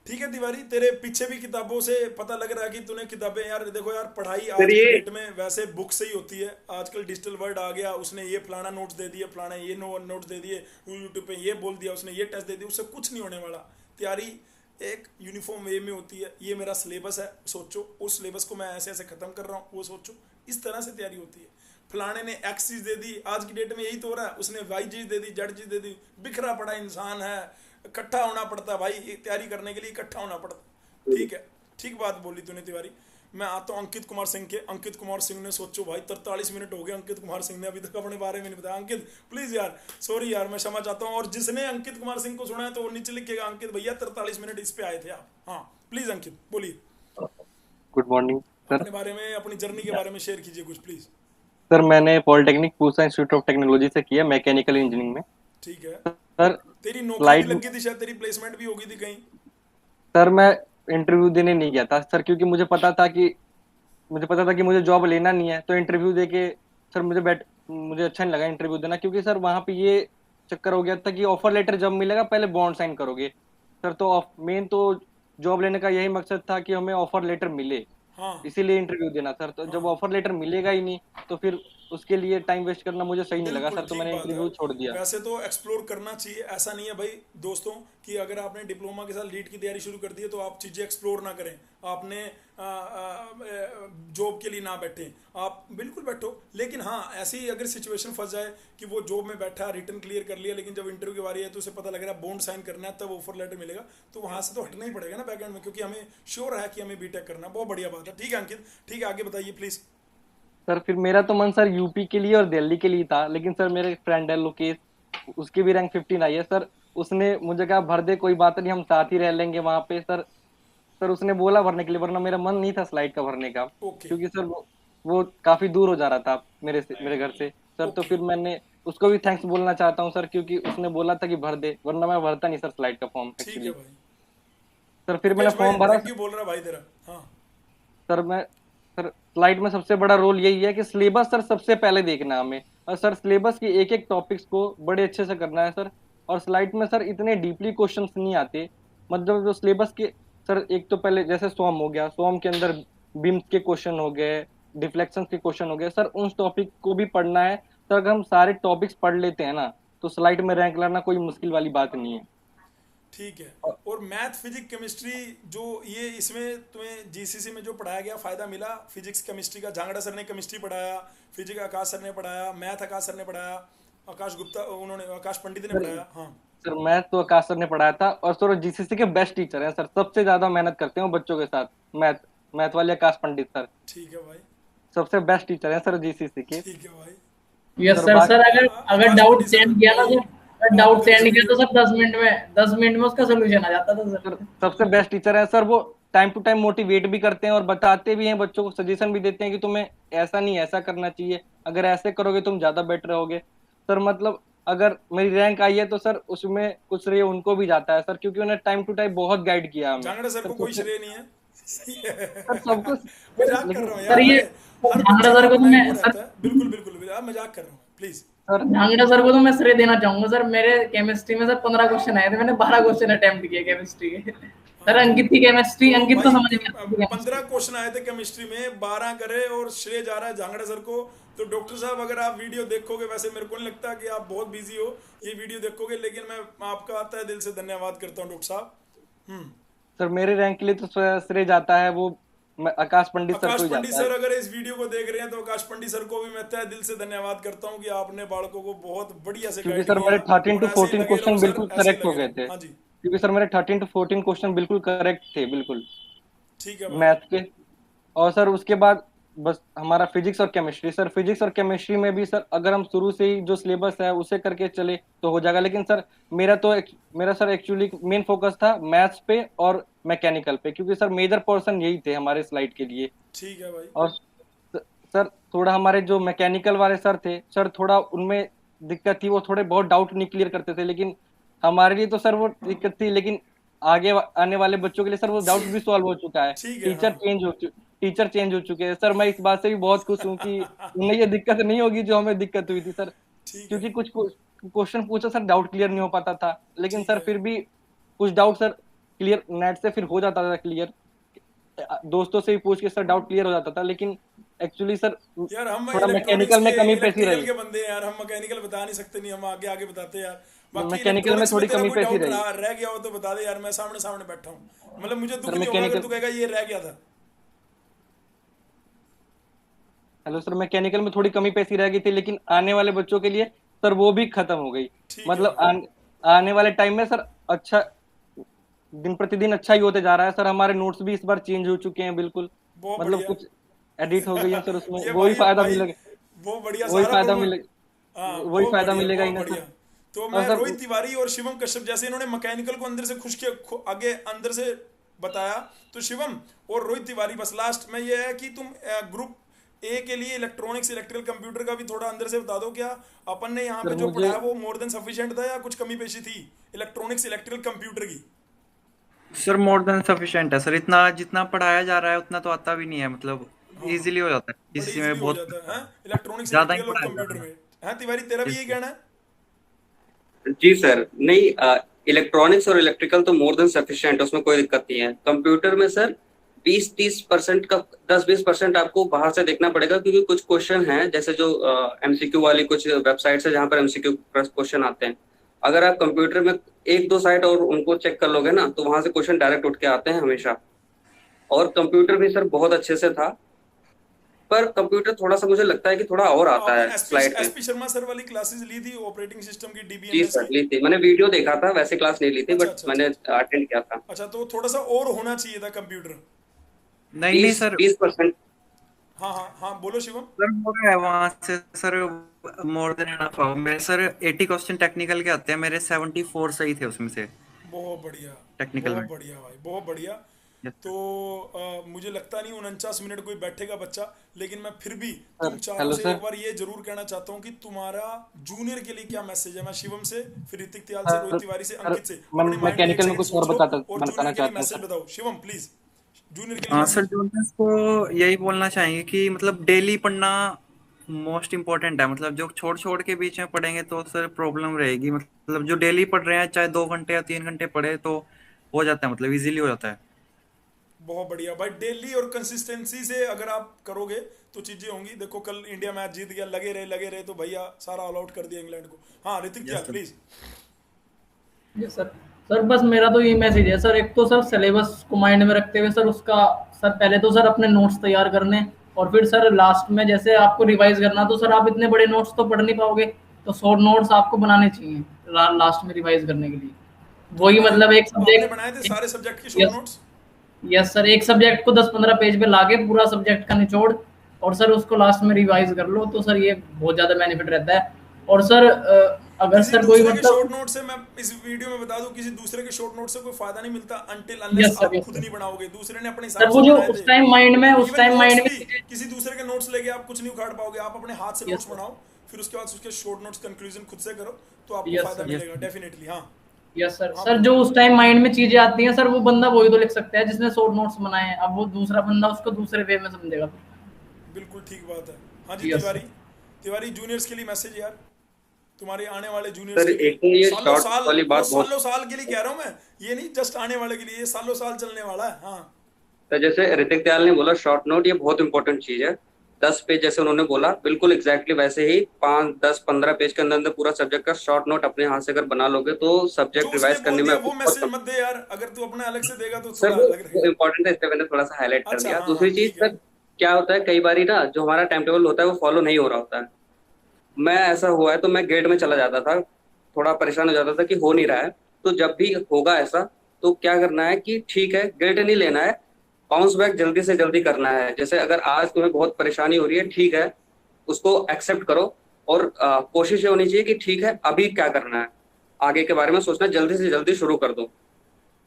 ठीक है तिवारी, तेरे पीछे भी किताबों से पता लग रहा है कि तूने किताबें, यार देखो यार, पढ़ाई फिर आज की ये डेट में वैसे बुक से ही होती है, आजकल डिजिटल वर्ड आ गया, उसने ये फलाना नोट्स दे दिए, फलाना ये नोट्स दे दिए, यूट्यूब पे ये बोल दिया, उसने ये टेस्ट दे दिया, उससे कुछ नहीं होने वाला। तैयारी एक यूनिफॉर्म वे में होती है। ये मेरा सिलेबस है, सोचो उस सिलेबस को मैं ऐसे ऐसे खत्म कर रहा हूँ, वो सोचो, इस तरह से तैयारी होती है। फलाने ने एक्स चीज दे दी, आज की डेट में यही तो हो रहा है, उसने वाई चीज दे दी, जेड चीज दे दी, बिखरा पड़ा इंसान है। इकट्ठा होना पड़ता है भाई, तैयारी करने के लिए इकट्ठा होना पड़ता है। ठीक है, ठीक बात बोली तूने तिवारी। मैं आता हूँ अंकित कुमार सिंह के। अंकित कुमार सिंह ने, सोचो भाई 43 मिनट हो गए, अंकित कुमार सिंह ने अभी तक अपने बारे में नहीं बताया। अंकित प्लीज यार, सॉरी यार, मैं क्षमा चाहता हूँ, और जिसने अंकित कुमार सिंह को सुना है तो वो नीचे लिखेगा अंकित भैया 43 मिनट इस पे आए थे आप। हाँ प्लीज अंकित बोलिए, गुड मॉर्निंग सर। अपने बारे में, अपनी जर्नी के बारे में शेयर कीजिए कुछ प्लीज। सर मैंने polytechnic Pusa institute of technology से किया, मैकेनिकल इंजीनियरिंग में। ठीक है, सर तेरी नौकरी भी लाइट, लग गई थी शायद, तेरी प्लेसमेंट भी हो गई थी कहीं? सर मैं इंटरव्यू देने नहीं गया था सर, क्योंकि मुझे पता था कि मुझे जॉब लेना नहीं है। तो इंटरव्यू दे के सर मुझे अच्छा नहीं लगा इंटरव्यू देना, क्योंकि सर वहाँ पे ये चक्कर हो गया था कि ऑफर लेटर जब मिलेगा पहले बॉन्ड साइन करोगे सर। तो मेन तो जॉब लेने का यही मकसद था कि हमें ऑफर लेटर मिले, हाँ इसीलिए इंटरव्यू देना सर। तो जब हाँ, ऑफर लेटर मिलेगा ही नहीं, तो फिर उसके लिए टाइम वेस्ट करना मुझे सही नहीं लगा बिल्कुल सर। तो ठीक मैंने बात है। इंटरव्यू छोड़ दिया। वैसे तो एक्सप्लोर करना चाहिए, ऐसा नहीं है भाई दोस्तों कि अगर आपने डिप्लोमा के साथ लीड की तैयारी शुरू कर दी है तो आप चीज़ें एक्सप्लोर ना करें, आपने जॉब के लिए ना बैठें। आप बिल्कुल बैठो, लेकिन हाँ ऐसी अगर सिचुएशन फंस जाए कि वो जॉब में बैठा, रिटर्न क्लियर कर लिया, लेकिन जब इंटरव्यू की बारी है तो उसे पता लग रहा है बॉन्ड साइन करना है, तब ऑफर लेटर मिलेगा, तो वहाँ से तो हटना ही पड़ेगा ना बैकएंड में, क्योंकि हमें श्योर है कि हमें बीटेक करना है। बहुत बढ़िया बात है। ठीक है अंकित, ठीक है, आगे बताइए प्लीज़। सर फिर मेरा तो मन सर यूपी के लिए और दिल्ली के लिए था, लेकिन सर मेरे फ्रेंड है लोकेश, उसकी भी रैंक 15 आई है सर। उसने मुझे कहा भर दे, कोई बात नहीं, हम साथ ही रह लेंगे वहां पे सर। सर उसने बोला भरने के लिए, वरना मेरा मन नहीं था स्लाइड का भरने का, ओके क्योंकि सर वो काफी दूर हो जा रहा था मेरे घर से सर। तो ओके फिर मैंने उसको भी थैंक्स बोलना चाहता हूँ सर, क्योंकि उसने बोला था कि भर दे, वरना मैं भरता नहीं सर स्लाइड का फॉर्म ठीक है एक्चुअली। भाई। सर फिर मैंने मुकेश भाई फॉर्म भरा थैंक यू बोल रहा भाई तेरा। हाँ सर स्लाइड में सबसे बड़ा रोल यही है कि सिलेबस सर सबसे पहले देखना है हमें, और सर सिलेबस की एक एक टॉपिक्स को बड़े अच्छे से करना है सर। और स्लाइड में सर इतने डीपली क्वेश्चंस नहीं आते, मतलब जो सिलेबस के सर, एक तो पहले जैसे स्वाम हो गया, स्वाम के अंदर बीम्स के क्वेश्चन हो गए, डिफ्लेक्शन के क्वेश्चन हो गए सर, उन टॉपिक को भी पढ़ना है। तो अगर हम सारे टॉपिक्स पढ़ लेते हैं ना, तो स्लाइड में रैंक लाना कोई मुश्किल वाली बात नहीं है। ठीक है। और मैथ फिजिक्स केमिस्ट्री जो ये इसमें तुम्हें जीसीसी में जो पढ़ाया गया फायदा मिला? फिजिक्स केमिस्ट्री का झांगड़ा सर ने केमिस्ट्री पढ़ाया, फिजिक्स आकाश सर ने पढ़ाया, मैथ आकाश सर ने पढ़ाया, आकाश गुप्ता उन्होंने आकाश पंडित ने सर पढ़ाया। हाँ सर मैथ तो आकाश सर ने पढ़ाया था, और सर जीसीसी के बेस्ट टीचर हैं सर, सबसे ज्यादा मेहनत करते हैं वो बच्चों के साथ। मैथ मैथ वाले आकाश पंडित सर ठीक है भाई। सबसे बेस्ट टीचर हैं सर जीसीसी के। ठीक है भाई। Yes sir sir. बाकी सर अगर अगर आकाश डाउट पंडित सर सेंड किया ना भाई, सर, अगर डाउट आपके सेंड किया लिए तो सर 10 मिनट में उसका सोल्यूशन आ जाता था सर सर। सबसे बेस्ट टीचर है सर, वो टाइम टू टाइम मोटिवेट भी करते हैं और बताते भी हैं, बच्चों को सजेशन भी देते हैं कि तुम्हें ऐसा नहीं ऐसा करना चाहिए, अगर ऐसे करोगे तुम ज्यादा बेटर रहोगे सर। मतलब अगर मेरी रैंक आई है तो सर उसमें कुछ श्रेय उनको भी जाता है सर, क्योंकि उन्हें टाइम टू टाइम बहुत गाइड किया हमें झांगड़ा सर सर। को कोई सबसे श्रेय नहीं है। सही है। सर सबको मजाक कर लेकिन रहा हूँ सर यार। ये अरे हर झांगड़ा बच्चे का सर को तो अपना एक मैं वो सर, रहता है। बिल्कुल बिल्कुल बिल्कुल, आप मजाक कर रहा हूँ प्लीज। सर झांगड़ा सर को तो मैं श्रेय देना चाहूंगा सर। मेरे केमिस्ट्री में सर 15 क्वेश्चन आए थे, मैंने 12 क्वेश्चन अटेम्प्ट किए केमिस्ट्री के। सर हाँ अंकित की केमिस्ट्री, तो अंकित को भाई समझ नहीं आती थी 15 केमिस्ट्री। क्वेश्चन आए थे केमिस्ट्री में, 12 करे और श्रेय जा रहा है झांगड़ा सर को। तो डॉक्टर साहब अगर आप वीडियो देखोगे, वैसे मेरे को नहीं लगता कि आप बहुत बिजी हो ये वीडियो देखोगे, लेकिन मैं आपका तहे दिल से धन्यवाद करता हूँ डॉक्टर साहब। सर मेरे रैंक के लिए तो श्रेय जाता है वो आकाश पंडित सर आकाश को ही पंडित जाता है। सर अगर इस वीडियो को देख रहे हैं तो आकाश पंडित सर को भी मैं तहे दिल से धन्यवाद करता हूँ कि आपने बालकों को बहुत बढ़िया से क्योंकि गाइड सर मेरे किया। 13 और टू ऐसे ही 14 लगे रहो क्वेश्चन सर, बिल्कुल ऐसे ही करेक्ट हो लगे गए रहो। थे, हाँ जी क्योंकि सर मेरे 13 टू 14 क्वेश्चन बिल्कुल करेक्ट थे बिल्कुल ठीक है भाई। मैथ के। और सर उसके बाद बस हमारा फिजिक्स और केमिस्ट्री, सर फिजिक्स और केमिस्ट्री में भी सर अगर हम शुरू से ही जो सिलेबस है उसे करके चले तो हो जाएगा, लेकिन सर मेरा सर एक्चुअली मेन फोकस था मैथ्स पे और मैकेनिकल पे, क्योंकि सर मेजर पोर्शन यही थे हमारे स्लाइड के लिए। ठीक है भाई। और सर थोड़ा हमारे जो मैकेनिकल वाले सर थे सर, थोड़ा उनमें दिक्कत थी, वो थोड़े बहुत डाउट नहीं क्लियर करते थे, लेकिन हमारे लिए तो सर वो दिक्कत थी, लेकिन आने वाले बच्चों के लिए सर वो डाउट भी सॉल्व हो चुका है। ठीक है हाँ। टीचर चेंज हो चुके हैं सर। मैं इस बात से भी बहुत खुश हूँ कि उन्हें ये दिक्कत नहीं होगी जो हमें दिक्कत हुई थी सर, ठीक क्योंकि है कुछ क्वेश्चन पूछा सर डाउट क्लियर नहीं हो पाता था, लेकिन ठीक सर है। फिर भी कुछ डाउट सर क्लियर नेट से फिर हो जाता था क्लियर, दोस्तों से भी पूछ के सर डाउट क्लियर हो जाता था, लेकिन एक्चुअली सर यार हम थोड़ा इलेक्ट्रॉनिक्स मैकेनिकल के में कमी पैसी इलेक्ट्रिकल रही। के बंदे हैं यार, हम मैकेनिकल बता नहीं सकते, नहीं हम आगे आगे बताते यार। बाकी मैकेनिकल में इलेक्ट्रॉनिक्स में थोड़ी तेरा कमी कोई पैसी डाउट रही रह गया हो तो बता दे यार, मैं सामने सामने बैठा हूँ। मतलब मुझे दुख सर। नहीं होगा अगर तू मैकेनिकल कहेगा ये रह गया था। हेलो सर, मैकेनिकल में थोड़ी कमी पैसी रह गई थी, लेकिन आने वाले बच्चों के लिए सर वो भी खत्म हो गई। ठीक मतलब है आने वाले टाइम में सर अच्छा दिन प्रतिदिन अच्छा ही होते जा रहा है सर। हमारे नोट्स भी इस बार चेंज हो चुके हैं बिल्कुल, बहुत मतलब बढ़िया। कुछ एडिट हो गई है सर उसमें, ये वो ही भाई फायदा भाई मिलेगा, बहुत बढ़िया वही सारा फायदा प्रमोट। मिलेगा, हाँ वही बहुत फायदा बढ़िया मिलेगा ही बहुत ना बढ़िया। सर। तो और मैं सर रोहित तिवारी और शिवम कश्यप जैसे इन्होंने मैकेनिकल को अंदर से खुश किया, आगे अंदर से बताया, तो शिवम और रोहित तिवारी बस लास्ट में ये है कि तुम ग्रुप ए के लिए इलेक्ट्रॉनिक्स इलेक्ट्रिकल कंप्यूटर का भी थोड़ा अंदर से बता दो, क्या अपन ने यहाँ सर पे जो मुझे पढ़ाया वो मोर देन सफिशिएंट था या कुछ कमी पेशी थी इलेक्ट्रॉनिक्स इलेक्ट्रिकल कंप्यूटर की? सर मोर देन सफिशिएंट है सर, इतना जितना पढ़ाया जा रहा है उतना तो आता भी नहीं है, मतलब हाँ हाँ इजीली हो जाता है, बड़ी इसी इजीली में हो बहुत जाता है इलेक्ट्रॉनिक्स ज्यादा ही इलेक्ट्रिकल और पढ़ाया जा कंप्यूटर रहा है। में। हाँ तिवारी तेरा भी यही बिल्कुल। कहना है? जी सर, नहीं इलेक्ट्रॉनिक्स और इलेक्ट्रिकल तो मोर देन सफिशिएंट, उसमें कोई दिक्कत नहीं है। कंप्यूटर में सर 20-30% का 10-20% आपको बाहर से देखना पड़ेगा, क्योंकि कुछ क्वेश्चन हैं जैसे जो एमसीक्यू वाली कुछ वेबसाइट्स है जहाँ पर एमसीक्यू क्वेश्चन आते हैं। अगर आप कंप्यूटर में एक दो साइट और उनको चेक कर लोगे ना, तो वहां से क्वेश्चन डायरेक्ट उठ के आते हैं हमेशा। और कंप्यूटर भी सर बहुत अच्छे से था, पर कंप्यूटर थोड़ा सा मुझे लगता है कि थोड़ा और आता आपने है एसपी स्लाइड में। एसपी शर्मा सर वाली क्लासेस ली थी ऑपरेटिंग सिस्टम की, जी डीबीएमएस सर, की? ली थी मैंने, वीडियो देखा था, वैसे क्लास नहीं ली थी, अच्छा बट अच्छा मैंने अच्छा अटेंड किया था। अच्छा, तो थोड़ा सा और होना चाहिए था कंप्यूटर। नहीं नहीं बीस सर, 20%। हाँ हाँ हाँ, बोलो शिवम। सर हो रहा है वहां से सर, मोर देन एनफ। मेरे सर 80 क्वेश्चन टेक्निकल के आते हैं, मेरे 74 सही थे उसमें से, बहुत बढ़िया, टेक्निकल बहुत में। बढ़िया भाई, बहुत बढ़िया। यस तो मुझे लगता नहीं 49 मिनट कोई बैठेगा बच्चा, लेकिन मैं फिर भी तुम सर। चारों हेलो से एक सर। बार ये जरूर कहना चाहता हूँ कि तुम्हारा जूनियर के लिए क्या मैसेज है। मैं शिवम से, फिर ऋतिक त्याल से, रोहित सर तिवारी से, सर अंकित से, मैं अपने माइंड में एक मैकेनिकल में सेकंड कुछ और सोच लो बताता और बताना जूनियर के लिए चाहता हूँ मैसेज सर। बताओ। शिवम प्लीज, जूनियर के लिए हाँ सर, मैसेज। जूनियर्स को यही बोलना चाहेंगे कि मतलब डेली पढ़ना मोस्ट इम्पोर्टेंट है। मतलब जो छोड़ छोड़ के बीच में पढ़ेंगे तो सर प्रॉब्लम रहेगी। मतलब जो डेली पढ़ रहे हैं, चाहे 2 घंटे या 3 घंटे पढ़े तो हो जाता है, मतलब इजीली हो जाता है। बहुत बढ़िया भाई, डेली और कंसिस्टेंसी से अगर आप करोगे तो चीजें होंगी। देखो कल इंडिया मैच जीत गया, लगे रहे तो भैया सारा ऑल आउट कर दिया इंग्लैंड को। हाँ ऋतिक त्याल यस सर। प्लीज। जी सर। सर बस मेरा तो ये मैसेज है सर, एक तो सर सिलेबस को माइंड में रखते हुए सर उसका, सर पहले तो सर अपने नोट्स तैयार करने, और फिर सर लास्ट में जैसे आपको रिवाइज करना, तो सर आप इतने बड़े नोट्स तो पढ़ नहीं पाओगे, तो शॉर्ट नोट्स आपको बनाने चाहिए लास्ट में रिवाइज करने के लिए। तो वही बनाए, मतलब एक आपने बनाए थे सब्जेक्ट। सारे सब्जेक्ट के short yes. Notes? Yes sir, एक सब्जेक्ट को 10-15 पेज पे लाके पूरा सब्जेक्ट का निचोड़, और सर उसको लास्ट में रिवाइज कर लो, तो सर ये बहुत ज्यादा बेनिफिट रहता है। और सर अगर किसी सर कोई दूसरे के शॉर्ट मतलब। नोट से, मैं इस वीडियो में बता दूं, किसी दूसरे के शॉर्ट नोट से कोई फायदा नहीं मिलता अनटिल अनलेस यस सर, आप यस खुद सर। नहीं बनाओगे। दूसरे ने अपने सर हिसाब वो से जो बनाए उस थे। टाइम माइंड में, उस इवन टाइम नोट्स माइंड में भी चीजें। किसी दूसरे के नोट्स लेके आप कुछ नहीं उखाड़ पाओगे। आप अपने हाथ से यस नोट्स सर। बनाओ, फिर उसके बाद उसके शॉर्ट नोट्स कंक्लूजन खुद से करो, तो आपको यस फायदा सर। यस मिलेगा डेफिनेटली। हाँ यस सर। हाँ सर बोलो। जो उस टाइम माइंड में चीजें आती हैं सर, वो बंदा वही तो लिख सकता है जिसने शॉर्ट नोट्स बनाए हैं। अब वो दूसरा बंदा उसको दूसरे वे में समझेगा। बिल्कुल ठीक बात है। हाँ जी yes Tiwari, sir. Tiwari juniors के लिए मैसेज यार, तुम्हारे आने वाले जूनियर्स सर के लिए। एक तो ये सालों शॉर्ट साल, वाली वो बात बहुत। सालों साल के लिए कह रहा हूँ मैं, ये नहीं जस्ट आने वाले के लिए, ये सालों साल चलने वाला है। हाँ तो जैसे ऋतिक दयाल ने बोला शॉर्ट नोट, ये बहुत इंपॉर्टेंट चीज है। 10 पेज जैसे उन्होंने बोला, बिल्कुल एग्जैक्टली वैसे ही 5, 10, 15 पेज के अंदर अंदर पूरा सब्जेक्ट का शॉर्ट नोट अपने हाथ से अगर बना लोगे तो जो सब्जेक्ट उसने रिवाइज बोल करने में दिया आपको वो बहुत मैसेज मत दे यार, अगर तू अपना अलग से देगा तो सर थोड़ा अलग वो रहेगा। इम्पोर्टेंट है, इसलिए मैंने थोड़ा सा हाईलाइट कर अच्छा दिया। हाँ हाँ दूसरी चीज ठीक है। सर, क्या होता है कई बारी ना, जो हमारा टाइम टेबल होता है वो फॉलो नहीं हो रहा होता है। मैं ऐसा हुआ है तो मैं गेट में चला जाता था, थोड़ा परेशान हो जाता था कि हो नहीं रहा है। तो जब भी होगा ऐसा, तो क्या करना है कि ठीक है, गेट नहीं लेना है, बाउंस बैक जल्दी से जल्दी करना है। जैसे अगर आज तुम्हें बहुत परेशानी हो रही है, ठीक है, उसको एक्सेप्ट करो, और कोशिश ये होनी चाहिए कि ठीक है अभी क्या करना है, आगे के बारे में सोचना, जल्दी से जल्दी शुरू कर दो,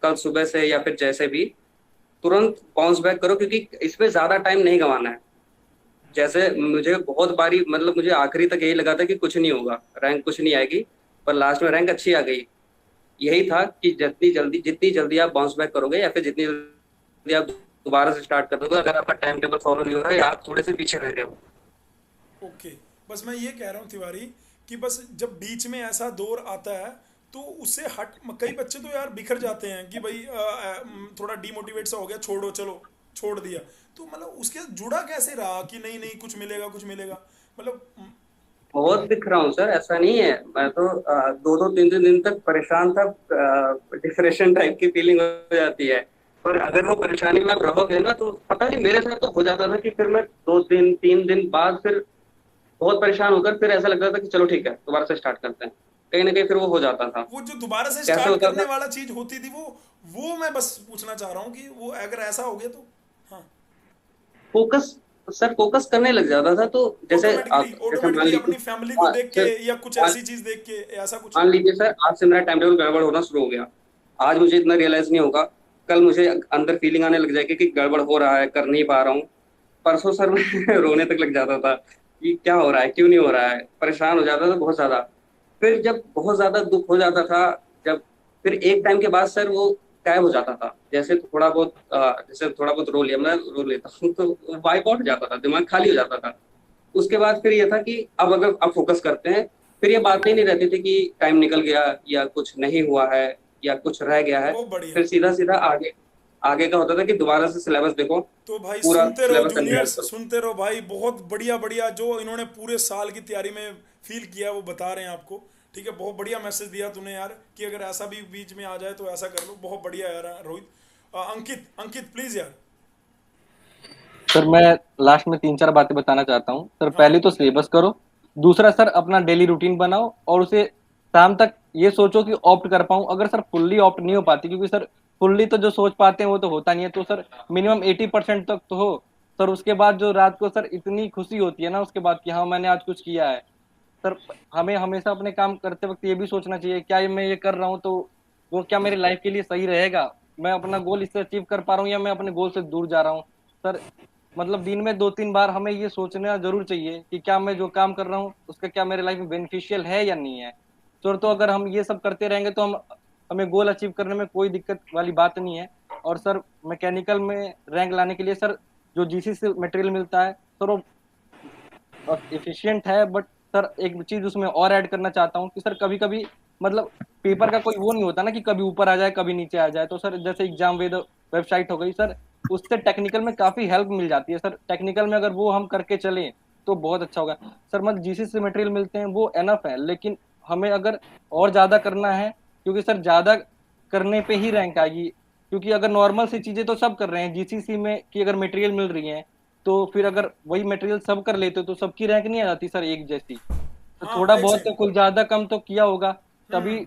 कल सुबह से या फिर जैसे भी तुरंत बाउंस बैक करो, क्योंकि इसमें ज्यादा टाइम नहीं गंवाना है। जैसे मुझे बहुत बारी, मतलब मुझे आखिरी तक यही लगा था कि कुछ नहीं होगा, रैंक कुछ नहीं आएगी, पर लास्ट में रैंक अच्छी आ गई। यही था कि जितनी जल्दी आप बाउंस बैक करोगे, या फिर जितनी जल्दी आप दोबारा से स्टार्ट कर दोगे, अगर आपका टाइम टेबल फॉलो नहीं हो रहा है या आप थोड़े से पीछे रह रहे हो। ओके, बस मैं ये कह रहा हूँ तिवारी कि बस जब बीच में ऐसा दौर आता है तो उससे हट, कई बच्चे तो यार बिखर जाते हैं कि भाई थोड़ा डीमोटिवेट सा हो गया, छोड़ो चलो, छोड़ दिया। तो मतलब उसके जुड़ा कैसे रहा कि नहीं नहीं कुछ मिलेगा कुछ मिलेगा, मतलब बहुत दिख रहा हूँ सर, ऐसा नहीं है। मैं तो 2-2, 3-3 दिन तक परेशान था, डिप्रेशन टाइप की फीलिंग हो जाती है। पर अगर वो परेशानी में आप रहोगे ना, तो पता नहीं मेरे साथ तो हो जाता था कि फिर मैं 2 दिन 3 दिन बाद फिर बहुत परेशान होकर फिर ऐसा लगता था कि चलो ठीक है दोबारा से स्टार्ट करते हैं। कहीं ना कहीं फिर वो हो जाता था। वो जो दोबारा से कैसे स्टार्ट होता करने था वाला चीज होती थी वो मैं बस पूछना चाह रहा हूँ कि वो अगर ऐसा हो गया तो। हाँ फोकस, सर फोकस करने लग जाता था। तो जैसे ऑटोमेटिकली आप, जैसे मान ऑटोमेटिकली लीजिए, अपनी फैमिली को हाँ, देख के सर, या कुछ मान ऐसी चीज देख के, ऐसा कुछ। मान लीजिए सर, आज से मेरा टाइम टेबल गड़बड़ होना शुरू हो गया। आज मुझे इतना रियलाइज नहीं होगा, कल मुझे अंदर फीलिंग आने लग जाएगी कि गड़बड़ हो रहा है, कर नहीं पा रहा हूँ। परसों सर मैं रोने तक लग जाता था कि क्या हो रहा है, क्यों नहीं हो रहा है, परेशान हो जाता था बहुत ज्यादा। फिर जब बहुत ज्यादा दुख हो जाता था, जब फिर एक टाइम के बाद सर वो गायब हो जाता था। जैसे थोड़ा बहुत जैसे थोड़ा बहुत रो लिया, मैं रो लेता हूँ तो वाइप आउट हो जाता था, दिमाग खाली हो जाता था। उसके बाद फिर ये था कि अब अगर आप फोकस करते हैं, फिर ये बातें नहीं रहती थी कि टाइम निकल गया या कुछ नहीं हुआ है या कुछ रह गया है। बहुत बढ़िया। फिर सीधा सीधा आगे, आगे का होता था कि दोबारा से सिलेबस देखो, तो भाई पूरा सुनते रहो सिलेबस जूनियर्स, कंप्लीट करो। सुनते रहो भाई, बहुत बढ़िया बढ़िया जो इन्होंने पूरे साल की तैयारी में फील किया वो बता रहे हैं आपको। ठीक है, बहुत बढ़िया मैसेज दिया तूने यार कि अगर ऐसा भी बीच में आ जाए तो ऐसा कर लो। बहुत बढ़िया यार रोहित। अंकित, अंकित प्लीज यार। सर मैं लास्ट में 3-4 बातें बताना चाहता हूँ। सर हाँ पहली तो सिलेबस करो। दूसरा सर अपना डेली रूटीन बनाओ, और उसे शाम तक ये सोचो कि ऑप्ट कर पाऊँ। अगर सर फुल्ली ऑप्ट नहीं हो पाती, क्योंकि सर फुल्ली तो जो सोच पाते हैं वो तो होता नहीं है, तो सर मिनिमम 80% तक तो हो। सर उसके बाद जो रात को सर इतनी खुशी होती है ना उसके बाद कि हाँ मैंने आज कुछ किया है। सर हमें हमेशा अपने काम करते वक्त ये भी सोचना चाहिए क्या मैं ये कर रहा हूँ तो वो क्या मेरी लाइफ के लिए सही रहेगा, मैं अपना गोल इससे अचीव कर पा रहा हूँ या मैं अपने गोल से दूर जा रहा हूँ। सर मतलब दिन में 2-3 बार हमें ये सोचना जरूर चाहिए कि क्या मैं जो काम कर रहा हूँ उसका क्या मेरे लाइफ में बेनिफिशियल है या नहीं है। सर तो अगर हम ये सब करते रहेंगे तो हमें गोल अचीव करने में कोई दिक्कत वाली बात नहीं है। और सर मैकेनिकल में रैंक लाने के लिए सर जो जीसी से मटेरियल मिलता है सर वो एफिशिएंट है, बट सर एक चीज उसमें और ऐड करना चाहता हूँ कि सर कभी कभी मतलब पेपर का कोई वो नहीं होता ना कि कभी ऊपर आ जाए कभी नीचे आ जाए। तो सर जैसे एग्जाम वेबसाइट हो गई सर, उससे टेक्निकल में काफी हेल्प मिल जाती है सर। टेक्निकल में अगर वो हम करके चलें तो बहुत अच्छा होगा सर। मतलब जीसी से मटेरियल मिलते हैं वो एनफ है, लेकिन हमें अगर और ज्यादा करना है क्योंकि सर ज्यादा करने पे ही रैंक आएगी। क्योंकि अगर नॉर्मल सी चीजें तो सब कर रहे हैं जीसीसी में कि अगर मटेरियल मिल रही है तो फिर अगर वही मटेरियल सब कर लेते तो सबकी रैंक नहीं आ जाती सर एक जैसी। तो हाँ थोड़ा एक बहुत सेकंड। तो कुछ ज्यादा कम तो किया होगा तभी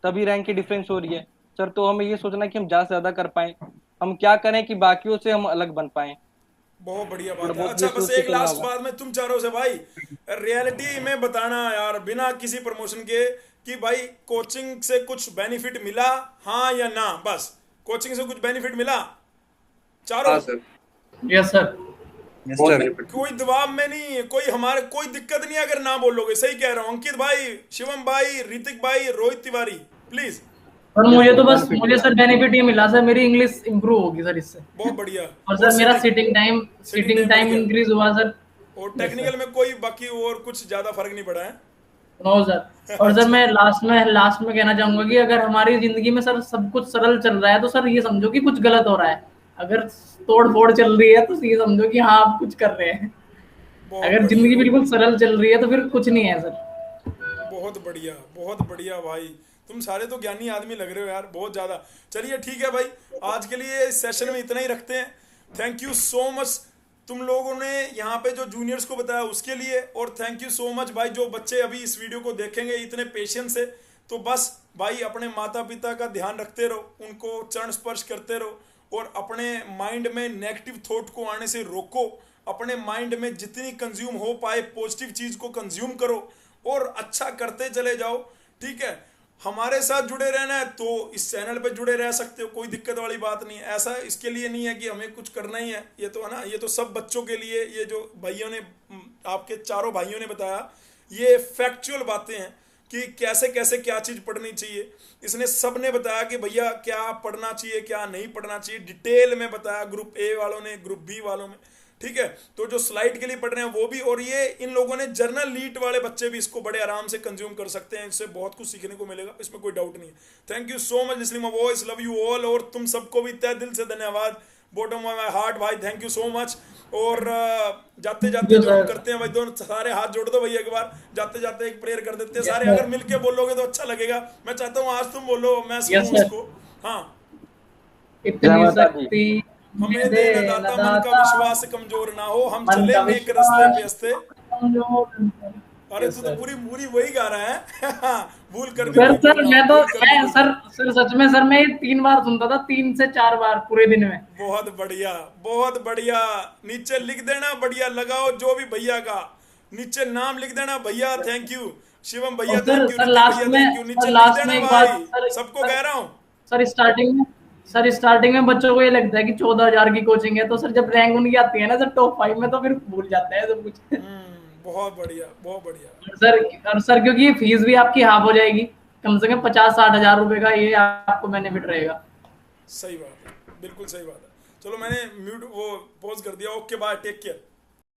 तभी रैंक की डिफरेंस हो रही है सर। तो हमें ये सोचना है कि हम ज्यादा से ज्यादा कर पाए, हम क्या करें कि बाकियों से हम अलग बन पाए। बहुत बढ़िया थोड़ा बात है। बहुत अच्छा ये बस सोच के एक चलना लास्ट होगा। बात में तुम चारों से भाई, रियलिटी में बताना यार बिना किसी प्रमोशन के कि भाई कोचिंग से कुछ बेनिफिट मिला, हाँ या ना, बस कोचिंग से कुछ बेनिफिट मिला चारों? हाँ सर, यस सर। यस बहुत सर। बेनिफिट। कोई दबाव में नहीं, कोई हमारे कोई दिक्कत नहीं है अगर ना बोलोगे। सही कह रहा हूँ अंकित भाई, शिवम भाई, ऋतिक भाई, रोहित तिवारी, प्लीज। और यस मुझे सर तो बस बेनिफिट मुझे मिला। सर बेनिफिट ये मिला सर, मेरी इंग्लिश इंप्रूव होगी सर इससे। बहुत बढ़िया। और और सर मेरा सिटिंग सिटिंग टाइम बढ़ टाइम गया। इंक्रीज हुआ सर। और यस सर। टेक्निकल में कोई बाकी और कुछ ज्यादा फर्क नहीं पड़ा है? No sir. और सर अच्छा। मैं लास्ट में कहना चाहूंगा कि अगर हमारी जिंदगी में सर सब कुछ सरल चल रहा है तो सर ये समझो कि कुछ गलत हो रहा है। अगर तोड़ फोड़ चल रही है तो ये समझो कि हाँ आप कुछ कर रहे हैं। बहुत अगर बढ़िया। जिंदगी बिल्कुल सरल चल रही है तो फिर कुछ नहीं है सर। बहुत बढ़िया, बहुत बढ़िया भाई। तुम सारे तो ज्ञानी आदमी लग रहे हो यार, बहुत ज़्यादा। चलिए ठीक है भाई, आज के लिए इस सेशन में इतना ही रखते हैं। थैंक यू सो मच तुम लोगों ने यहाँ पे जो जूनियर्स को बताया उसके लिए, और थैंक यू सो मच भाई जो बच्चे अभी इस वीडियो को देखेंगे इतने पेशेंस से। तो बस भाई अपने माता पिता का ध्यान रखते रहो, उनको चरण स्पर्श करते रहो, और अपने माइंड में नेगेटिव थॉट को आने से रोको। अपने माइंड में जितनी कंज्यूम हो पाए पॉजिटिव चीज़ को कंज्यूम करो और अच्छा करते चले जाओ। ठीक है, हमारे साथ जुड़े रहना है तो इस चैनल पे जुड़े रह सकते हो, कोई दिक्कत वाली बात नहीं है। ऐसा इसके लिए नहीं है कि हमें कुछ करना ही है, ये तो है ना, ये तो सब बच्चों के लिए, ये जो भाइयों ने आपके चारों भाइयों ने बताया ये फैक्चुअल बातें हैं कि कैसे कैसे क्या चीज़ पढ़नी चाहिए। इसने सब ने बताया कि भैया क्या पढ़ना चाहिए क्या नहीं पढ़ना चाहिए, डिटेल में बताया, ग्रुप ए वालों ने, ग्रुप बी वालों में। ठीक है, तो जो स्लाइड के लिए पढ़ रहे हैं वो भी, और ये इन लोगों ने जर्नल लीट वाले बच्चे भी इसको बड़े आराम से कंज्यूम कर सकते हैं, इससे बहुत कुछ सीखने को मिलेगा, इसमें कोई डाउट नहीं है। Thank you so much listening my voice, love you all, और तुम सबको भी तहे दिल से धन्यवाद, बॉटम ऑफ माय हार्ट भाई, थैंक यू सो मच। और जाते जाते जो हम करते हैं भाई, दोनों सारे हाथ जोड़ दो भैया एक बार, जाते जाते एक प्रेयर कर देते हैं सारे, अगर मिलके बोलोगे तो अच्छा लगेगा। मैं चाहता हूँ आज तुम बोलो, मैं सुनूं इसको। हाँ। इतनी शक्ति हमें देना दाता, मन का विश्वास कमजोर ना हो, हम मन चले का नेक रास्ते पे विश्वास हंसते। कमजोर। अरे Yes, तू तो sir. पूरी पूरी वही गा रहा है। भूल कर भी सर नहीं सर बोल रहा मैं हूँ, तो भूल कर भी मैं नहीं सर बोल सर सच में सर मैं 3 बार सुनता था, 3 से 4 बार पूरे दिन में। रहा। बहुत बढ़िया, बहुत बढ़िया। नीचे लिख देना बढ़िया लगाओ जो भी भैया का, नीचे नाम लिख देना भैया थैंक यू, शिवम भैया और sir thank you, sir Hrithik भैया थैंक यू, नीचे लिख लास्ट में देना एक बात भाई, सर सबको कह रहा हूँ। सर स्टार्टिंग में बच्चों को ये लगता है कि 14,000 की कोचिंग है, तो सर जब रैंक उनकी आती है ना सर टॉप 5 में, तो फिर भूल जाते हैं सब कुछ। बहुत बढ़िया, बहुत बढ़िया। और सर क्योंकि ये फीस भी आपकी हाफ हो जाएगी, कम से कम 50-60 हजार रुपए का ये आपको बेनिफिट रहेगा। सही बात है, बिल्कुल सही बात है। चलो मैंने म्यूट वो पॉज कर दिया। Okay bye, take care.